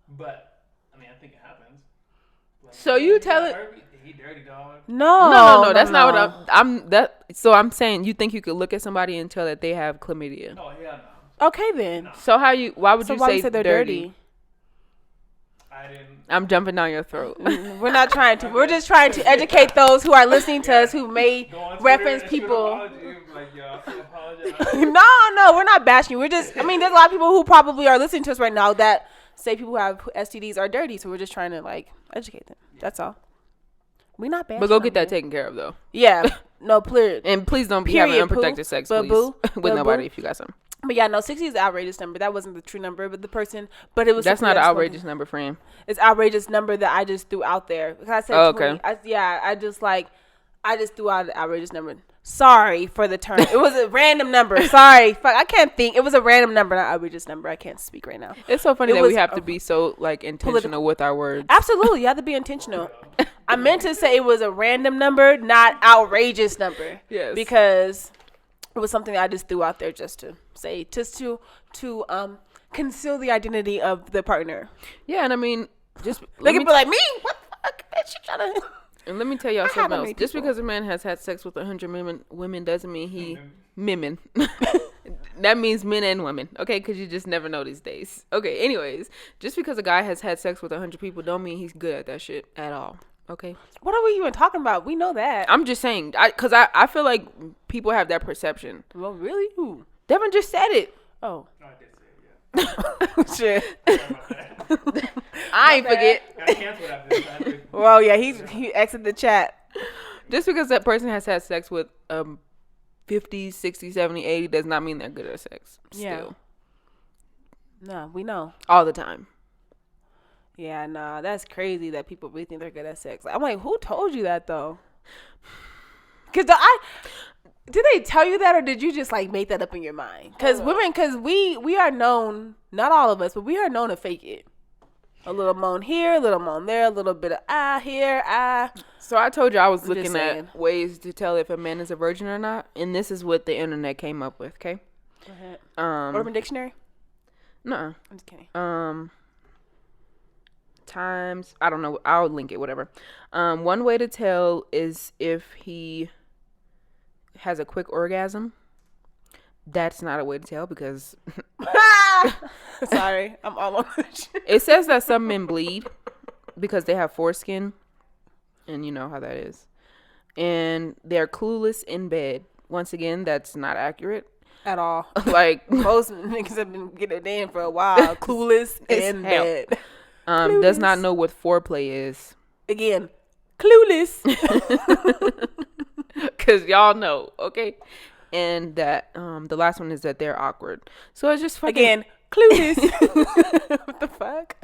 But I mean, I think it happens. Like, so you tell it. He dirty dog. No. That's not what I'm. So I'm saying you think you could look at somebody and tell that they have chlamydia. Oh yeah, no. Okay then. No. So why would you say they're dirty? I didn't. I'm jumping down your throat. We're not trying to. We're just trying to educate those who are listening to us who may reference people. No, we're not bashing you. We're just. I mean, there's a lot of people who probably are listening to us right now that say people who have STDs are dirty. So we're just trying to like educate them. That's all. We not bad. But go get that taken care of though. Yeah. No, please. And please don't be having unprotected sex, please, with nobody if you got something. But yeah, no, 60 is an outrageous number. That wasn't the true number, but it was. That's not an outrageous number, friend. It's outrageous number that I just threw out there. Because I said 20. Okay. I just threw out an outrageous number. Sorry for the term. It was a random number. Sorry. Fuck, I can't think. It was a random number, not outrageous number. I can't speak right now. It's so funny that we have to be so like intentional with our words. Absolutely. You have to be intentional. I meant to say it was a random number, not outrageous number. Yes. Because it was something I just threw out there just to say, just to conceal the identity of the partner. Yeah, and I mean, just they can be like, me? What the fuck? Bitch, you trying to... And let me tell y'all something else. Just because a man has had sex with 100 women doesn't mean he... Women. That means men and women, okay? Because you just never know these days. Okay, anyways. Just because a guy has had sex with 100 people don't mean he's good at that shit at all, okay? What are we even talking about? We know that. I'm just saying. Because I feel like people have that perception. Well, really? Who? Devin just said it. Oh. No, I did say it, yeah. Shit. I ain't forget. Got canceled after this. Well, yeah, he exited the chat. Just because that person has had sex with 50, 60, 70, 80 does not mean they're good at sex. Still. Yeah. No, we know. All the time. Yeah, nah, that's crazy that people really think they're good at sex. I'm like, who told you that though? Did they tell you that, or did you just like make that up in your mind? Because we are known, not all of us, but we are known to fake it. A little moan here, a little moan there, a little bit of here, So I told you I was looking at ways to tell if a man is a virgin or not, and this is what the internet came up with. Okay. Go ahead. Urban Dictionary. No. I'm just kidding. Times, I don't know. I'll link it. Whatever. One way to tell is if he has a quick orgasm. That's not a way to tell because sorry, I'm all on this shit. It says that some men bleed because they have foreskin, and you know how that is, and they're clueless in bed. Once again, that's not accurate at all. Like most niggas have been getting it in for a while. Clueless in bed. Does not know what foreplay is. Again, clueless. Cause y'all know, okay. And that the last one is that they're awkward. So it's just fucking... Again, clueless. What the fuck?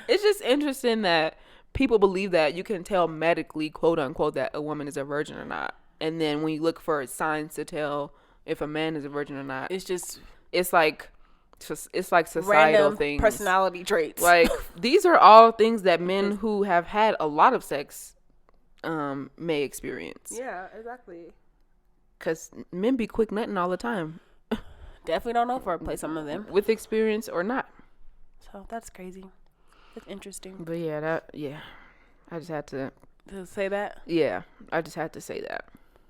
It's just interesting that people believe that you can tell medically, quote unquote, that a woman is a virgin or not. And then when you look for signs to tell if a man is a virgin or not, it's like societal random things. Personality traits. Like these are all things that men who have had a lot of sex may experience. Yeah, exactly. Because men be quick nutting all the time. Definitely don't know for play some of them. With experience or not. So that's crazy. That's interesting. But yeah, I just had to say that? Yeah, I just had to say that.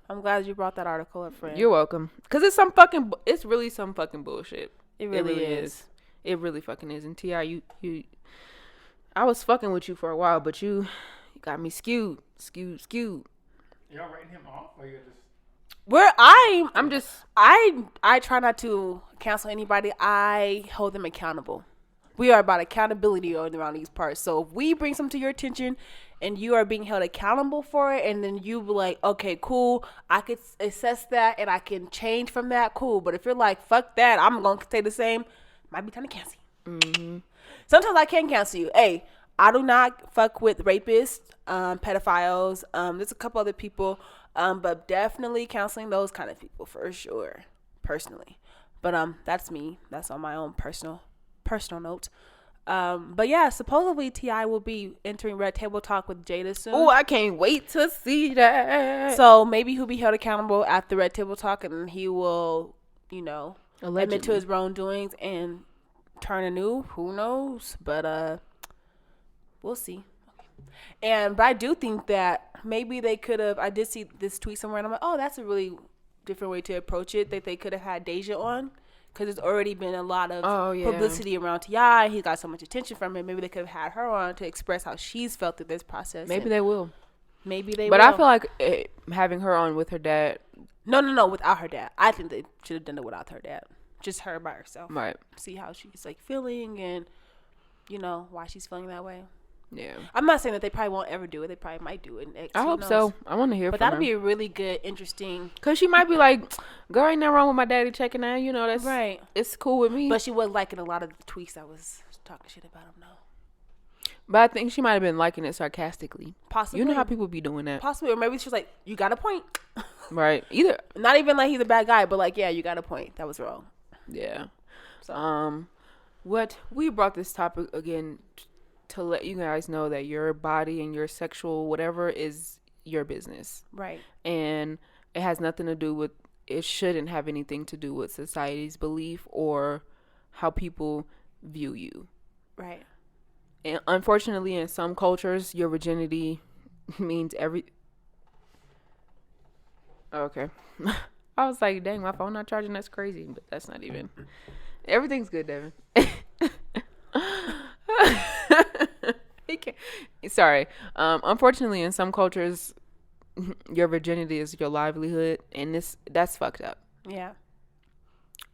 I'm glad you brought that article up, friend. You're welcome. Because it's really some fucking bullshit. It really is. It really fucking is. And T.I., you I was fucking with you for a while, but you got me skewed. Y'all writing him off, or you're just... I try not to cancel anybody. I hold them accountable. We are about accountability around these parts. So if we bring something to your attention and you are being held accountable for it, and then you be like, okay, cool, I could assess that and I can change from that, cool. But if you're like, fuck that, I'm going to stay the same, might be time to cancel you. Mm-hmm. Sometimes I can cancel you. Hey, I do not fuck with rapists, pedophiles. There's a couple other people. But definitely counseling those kind of people for sure, personally. But that's me. That's on my own personal note. But yeah, supposedly T.I. will be entering Red Table Talk with Jada soon. Oh, I can't wait to see that. So maybe he'll be held accountable at the Red Table Talk, and he will, admit to his wrongdoings and turn anew. Who knows? But we'll see. But I do think that maybe they could have, I did see this tweet somewhere and I'm like, oh, that's a really different way to approach it, that they could have had Deja on, because there's already been a lot of publicity around T.I. He got so much attention from it. Maybe they could have had her on to express how she's felt through this process. Maybe they will. But I feel like having her on with her dad. No, without her dad. I think they should have done it without her dad. Just her by herself. Right. See how she's like feeling and, why she's feeling that way. Yeah. I'm not saying that they probably won't ever do it. They probably might do it next. I hope so. I want to hear but from her. But that'll be a really good, interesting. Because she might be like, girl, ain't nothing wrong with my daddy checking out. You know, that's right. It's cool with me. But she was liking a lot of the tweets that was talking shit about him, though. But I think she might have been liking it sarcastically. Possibly. You know how people be doing that. Possibly. Or maybe she was like, you got a point. Right. Either. Not even like he's a bad guy, but like, yeah, you got a point. That was wrong. Yeah. So. What we brought this topic again to let you guys know that your body and your sexual whatever is your business. Right. And it has nothing to do with, it shouldn't have anything to do with society's belief or how people view you. Right. And unfortunately, in some cultures, your virginity means Okay. I was like, dang, my phone not charging. That's crazy. But that's not even. Everything's good, Devin. Sorry. Unfortunately, in some cultures, your virginity is your livelihood. And that's fucked up. Yeah.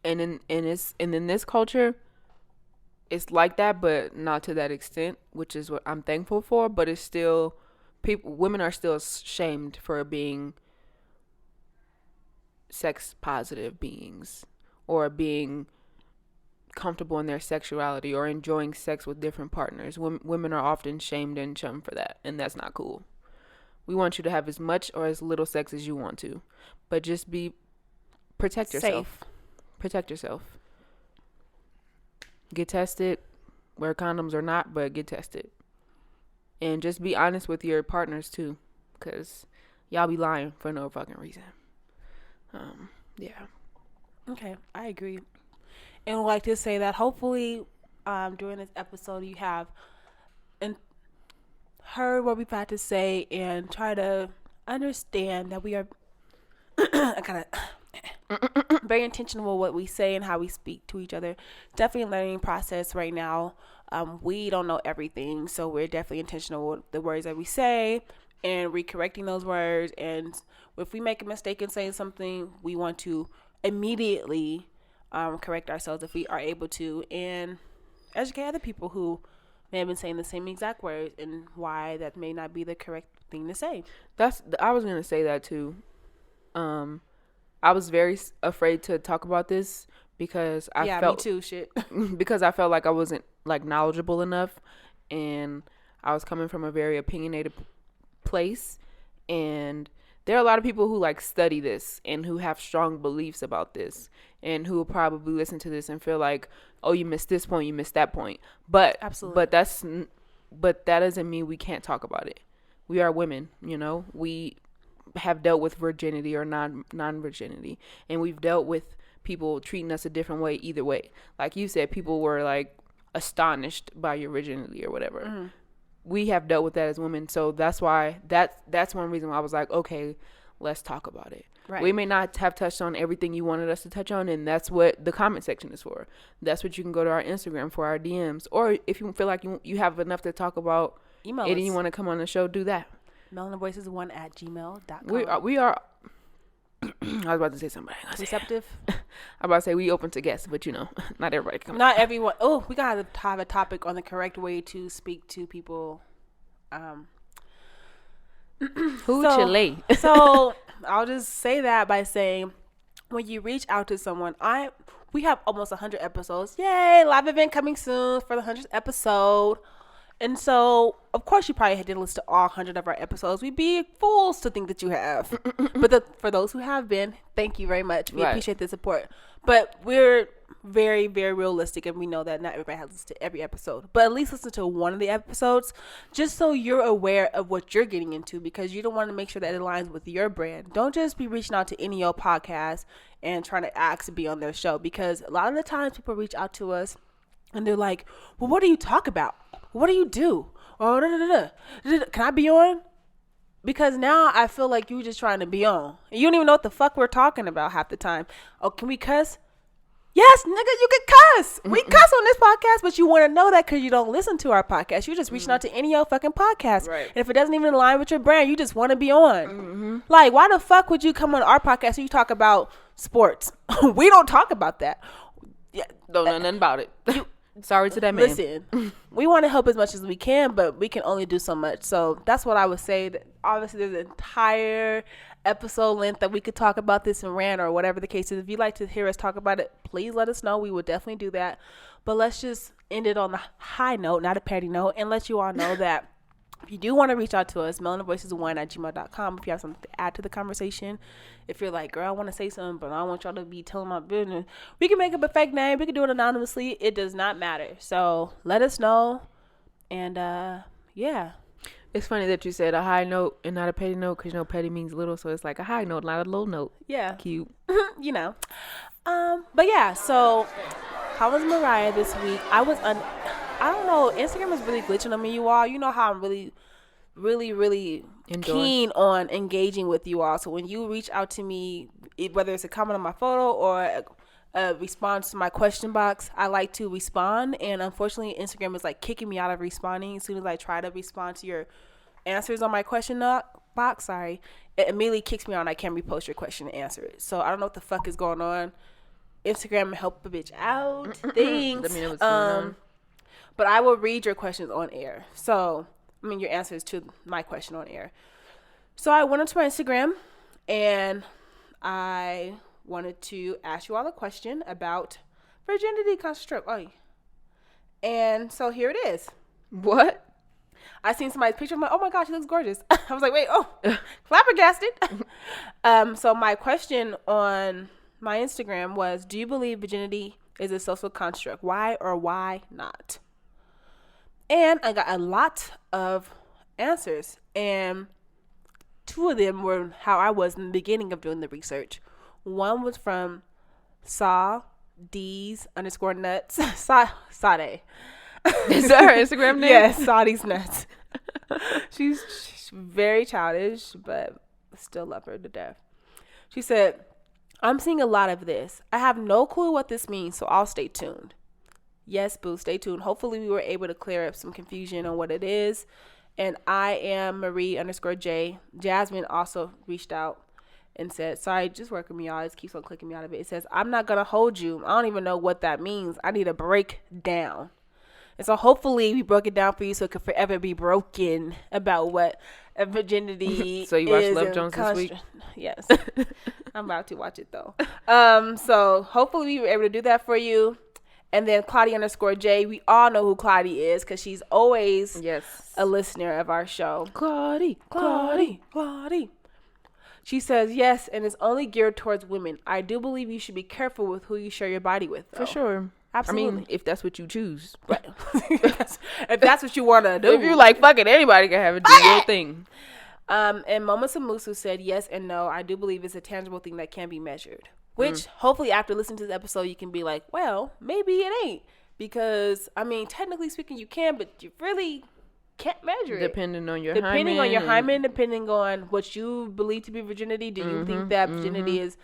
And in this culture, it's like that, but not to that extent, which is what I'm thankful for. But it's still, women are still shamed for being sex positive beings or being comfortable in their sexuality or enjoying sex with different partners. Women are often shamed and shunned for that, and that's not cool. We want you to have as much or as little sex as you want to, but just protect yourself. Safe. Protect yourself. Get tested, wear condoms or not, but get tested. And just be honest with your partners too, because y'all be lying for no fucking reason. Yeah. Okay, I agree. And I'd like to say that hopefully during this episode you have heard what we've had to say and try to understand that we are very intentional with what we say and how we speak to each other. Definitely a learning process right now. We don't know everything, so we're definitely intentional with the words that we say and recorrecting those words. And if we make a mistake in saying something, we want to immediately correct ourselves if we are able to, and educate other people who may have been saying the same exact words and why that may not be the correct thing to say. I was gonna say that too. I was very afraid to talk about this because I felt me too. Shit. Because I felt like I wasn't like knowledgeable enough, and I was coming from a very opinionated place, and there are a lot of people who like study this and who have strong beliefs about this and who will probably listen to this and feel like, oh, you missed this point, you missed that point. But absolutely. But that doesn't mean we can't talk about it. We are women, you know. We have dealt with virginity or non-virginity, and we've dealt with people treating us a different way either way. Like you said, people were like astonished by your virginity or whatever. Mm-hmm. We have dealt with that as women, so that's why that's one reason why I was like, okay, let's talk about it. Right. We may not have touched on everything you wanted us to touch on, and that's what the comment section is for. That's what you can go to our Instagram for, our DMs, or if you feel like you have enough to talk about, email and you want to come on the show, do that. melaninvoices1@gmail.com. We are I was about to say something. Receptive. I'm about to say we open to guests, but you know, not everybody can come. Not everyone. Oh, we gotta have a topic on the correct way to speak to people. Chile. So I'll just say that by saying, when you reach out to someone, we have almost 100 episodes. Yay! Live event coming soon for the 100th episode. And so, of course, you probably didn't listen to all 100 of our episodes. We'd be fools to think that you have. But for those who have been, thank you very much. We appreciate the support. But we're very, very realistic, and we know that not everybody has listened to every episode. But at least listen to one of the episodes, just so you're aware of what you're getting into, because you don't want to make sure that it aligns with your brand. Don't just be reaching out to any old podcast and trying to ask to be on their show, because a lot of the times people reach out to us, and they're like, well, what do you talk about? What do you do? Oh, can I be on? Because now I feel like you're just trying to be on. And you don't even know what the fuck we're talking about half the time. Oh, can we cuss? Yes, nigga, you can cuss. We cuss on this podcast, but you want to know that because you don't listen to our podcast. You're just reaching out to any old fucking podcast. Right. And if it doesn't even align with your brand, you just want to be on. Mm-hmm. Like, why the fuck would you come on our podcast and you talk about sports? We don't talk about that. Yeah, don't know nothing about it. Sorry to that man. Listen, we want to help as much as we can, but we can only do so much. So that's what I would say. That obviously, there's an entire episode length that we could talk about this and rant or whatever the case is. If you'd like to hear us talk about it, please let us know. We would definitely do that. But let's just end it on the high note, not a petty note, and let you all know that if you do want to reach out to us, melaninvoices1@gmail.com. If you have something to add to the conversation, if you're like, girl, I want to say something, but I don't want y'all to be telling my business, we can make up a fake name. We can do it anonymously. It does not matter. So let us know. And yeah. It's funny that you said a high note and not a petty note, because you know petty means little, so it's like a high note, not a low note. Yeah. Cute. You know. But yeah, so how was Mariah this week? I don't know. Instagram is really glitching on me, you all. You know how I'm really keen on engaging with you all. So when you reach out to me, whether it's a comment on my photo or a response to my question box, I like to respond. And unfortunately, Instagram is like kicking me out of responding. As soon as I try to respond to your answers on my question box, it immediately kicks me out and I can't repost your question and answer it. So I don't know what the fuck is going on. Instagram, help a bitch out. Thanks. Let me know what's going on. But I will read your questions on air. So, your answers to my question on air. So I went onto my Instagram and I wanted to ask you all a question about virginity construct. And so here it is. What? I seen somebody's picture. I'm like, oh my gosh, she looks gorgeous. I was like, wait, flabbergasted. So my question on my Instagram was, do you believe virginity is a social construct? Why or why not? And I got a lot of answers. And 2 of them were how I was in the beginning of doing the research. One was from Saw D's _nuts. Sade. Is that her Instagram name? Yes, Saudi's nuts. She's very childish, but still love her to death. She said, I'm seeing a lot of this. I have no clue what this means, so I'll stay tuned. Yes, boo, stay tuned. Hopefully we were able to clear up some confusion on what it is. And I am Marie _J. Jasmine also reached out and said, sorry, just working me out. It keeps on clicking me out of it. It says, I'm not going to hold you. I don't even know what that means. I need a breakdown. And so hopefully we broke it down for you so it could forever be broken about what a virginity So you watched is. Love Jones this week? Yes. I'm about to watch it though. So hopefully we were able to do that for you. And then Claudia _J, we all know who Claudia is because she's always a listener of our show. Claudia. She says, yes, and it's only geared towards women. I do believe you should be careful with who you share your body with, though. For sure. Absolutely. If that's what you choose. Right. If that's what you want to do. If you're like, fuck it, anybody can have it, do your thing. And Mama Samusu said, yes and no. I do believe it's a tangible thing that can be measured. Which, hopefully, after listening to this episode, you can be like, well, maybe it ain't. Because, technically speaking, you can, but you really can't measure it. Depending on your hymen. Depending on what you believe to be virginity. Do you think that virginity is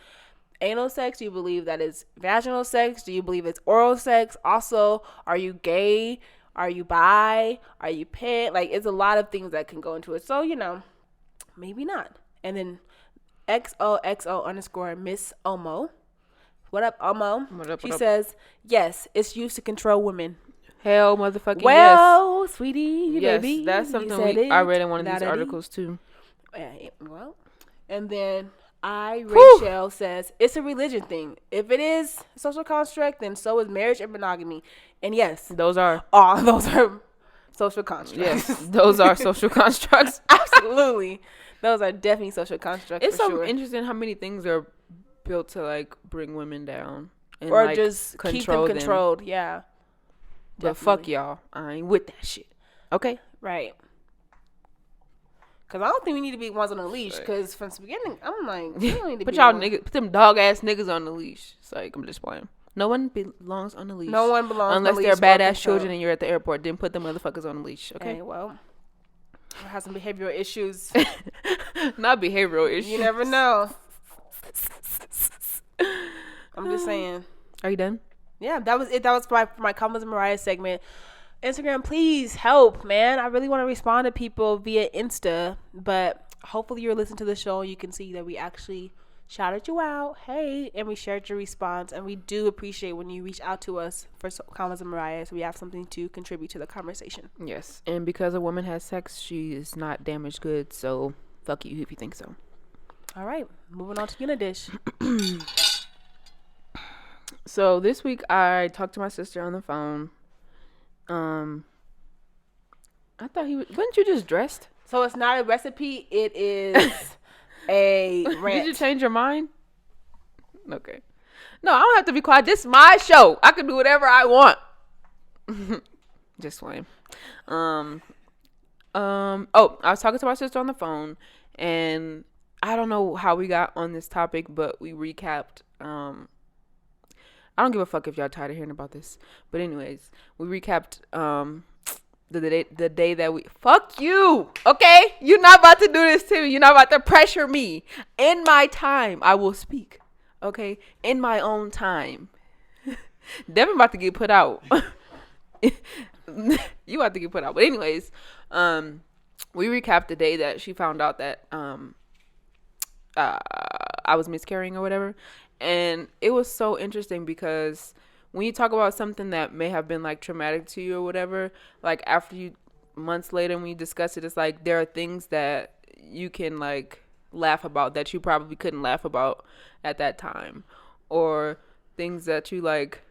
anal sex? Do you believe that is vaginal sex? Do you believe it's oral sex? Also, are you gay? Are you bi? Are you pan? It's a lot of things that can go into it. So, maybe not. And then XOXO _Miss Omo. What up, Omo? What up? She says, yes, it's used to control women. Hell, motherfucking well, sweetie, yes. baby. Yes, that's something I read in one of these articles, too. Well, and then Rachel says, it's a religion thing. If it is a social construct, then so is marriage and monogamy. And yes. Those are social constructs. Yes, those are social constructs. Absolutely. Those are definitely social constructs. It's so interesting how many things are built to bring women down and or just keep them controlled. Yeah, but fuck y'all, I ain't with that shit. Okay, right? Because I don't think we need to be ones on a leash. Because from the beginning, I'm like, we don't need to put them dog ass niggas on the leash. It's like, I'm just playing. No one belongs on the leash. No one belongs unless on the leash. Unless they're badass children and you're at the airport. Then put them motherfuckers on the leash. Okay. Hey, well. Have some behavioral issues. Not behavioral issues. You never know. I'm just saying. Are you done? Yeah, that was it. That was my Convos and Mariah segment. Instagram, please help, man. I really want to respond to people via Insta, but hopefully you're listening to the show and you can see that we actually shouted you out, hey, and we shared your response. And we do appreciate when you reach out to us for Convos and Mariah, so we have something to contribute to the conversation. Yes, and because a woman has sex, she is not damaged goods, so fuck you if you think so. All right, moving on to Unidish. So this week I talked to my sister on the phone. I thought wasn't you just dressed? So it's not a recipe, it is a rant. Did you change your mind? Okay. No, I don't have to be quiet. This is my show. I can do whatever I want. Just playing. I was talking to my sister on the phone, and I don't know how we got on this topic, but we recapped. I don't give a fuck if y'all tired of hearing about this, but anyways, we recapped the day that we fuck you. Okay, you're not about to do this to me. You're not about to pressure me. In my time, I will speak. Okay, in my own time. Devin about to get put out. You about to get put out. But anyways, we recapped the day that she found out that I was miscarrying or whatever. And it was so interesting because when you talk about something that may have been like traumatic to you or whatever, like after you months later when you discuss it, it's like there are things that you can like laugh about that you probably couldn't laugh about at that time, or things that you like.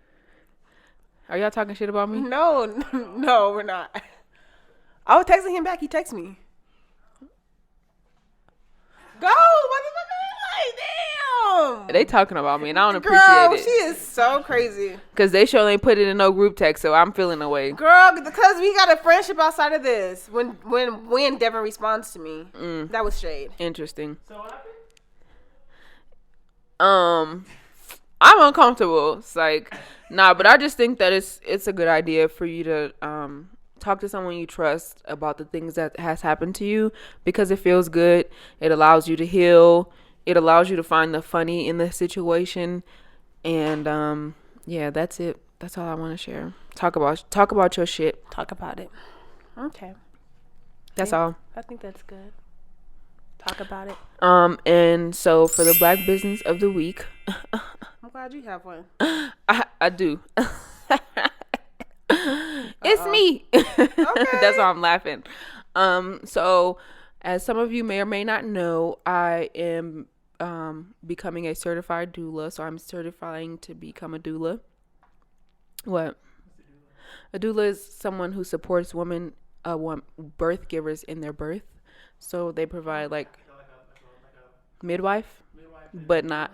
Are y'all talking shit about me? No, we're not. I was texting him back. He texted me. Go, motherfucker! Damn. They talking about me, and I don't Girl, appreciate it. She is so crazy. Cause they sure ain't put it in no group text, so I'm feeling away. Girl, because we got a friendship outside of this. When Devin responds to me, that was shade. Interesting. So what happened? I'm uncomfortable. It's like, nah, but I just think that it's a good idea for you to talk to someone you trust about the things that has happened to you, because it feels good. It allows you to heal. It allows you to find the funny in the situation. And yeah, that's it. That's all I want to share. Talk about your shit. Talk about it. Okay. That's all. I think that's good. Talk about it. And so for the Black Business of the Week, I'm glad you have one. I do. It's me. Okay. That's why I'm laughing. So as some of you may or may not know, I am becoming a certified doula. So I'm certifying to become a doula. What? A doula is someone who supports women, birth givers in their birth. So they provide like midwife, but not.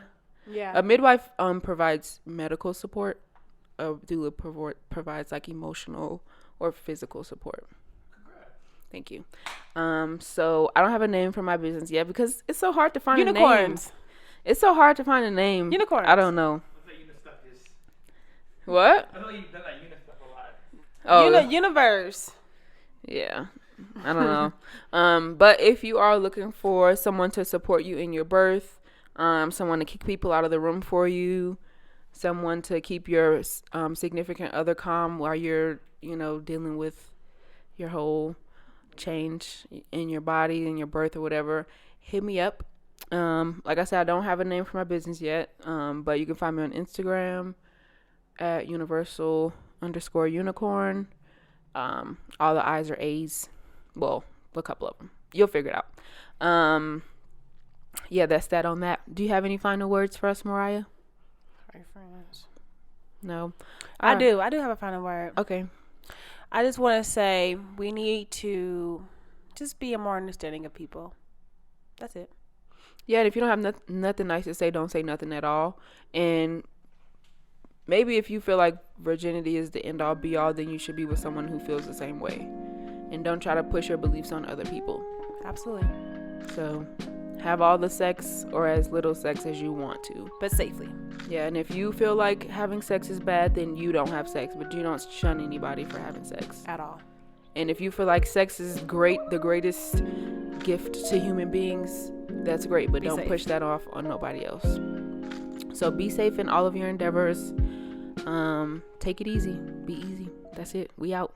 Yeah. A midwife provides medical support. A doula provides like emotional or physical support. Thank you. So I don't have a name for my business yet because it's so hard to find a name. Unicorns. It's so hard to find a name. Unicorns. I don't know. What? I know you've done that unit stuff a lot. Oh, Universe. Yeah. I don't know. But if you are looking for someone to support you in your birth, someone to kick people out of the room for you, someone to keep your significant other calm while you're, dealing with your whole change in your body and your birth or whatever, hit me up. Like I said, I don't have a name for my business yet, but you can find me on Instagram at universal_unicorn. All the I's are A's. Well, a couple of them. You'll figure it out. Yeah, that's that on that. Do you have any final words for us, Mariah? Hi, friends. No. I do have a final word. Okay. I just want to say we need to just be more understanding of people. That's it. Yeah, and if you don't have nothing nice to say, don't say nothing at all. And maybe if you feel like virginity is the end all be all, then you should be with someone who feels the same way. And don't try to push your beliefs on other people. Absolutely. So have all the sex or as little sex as you want to. But safely. Yeah, and if you feel like having sex is bad, then you don't have sex. But you don't shun anybody for having sex. At all. And if you feel like sex is great, the greatest gift to human beings, that's great. But don't push that off on nobody else. So be safe in all of your endeavors. Take it easy. Be easy. That's it. We out.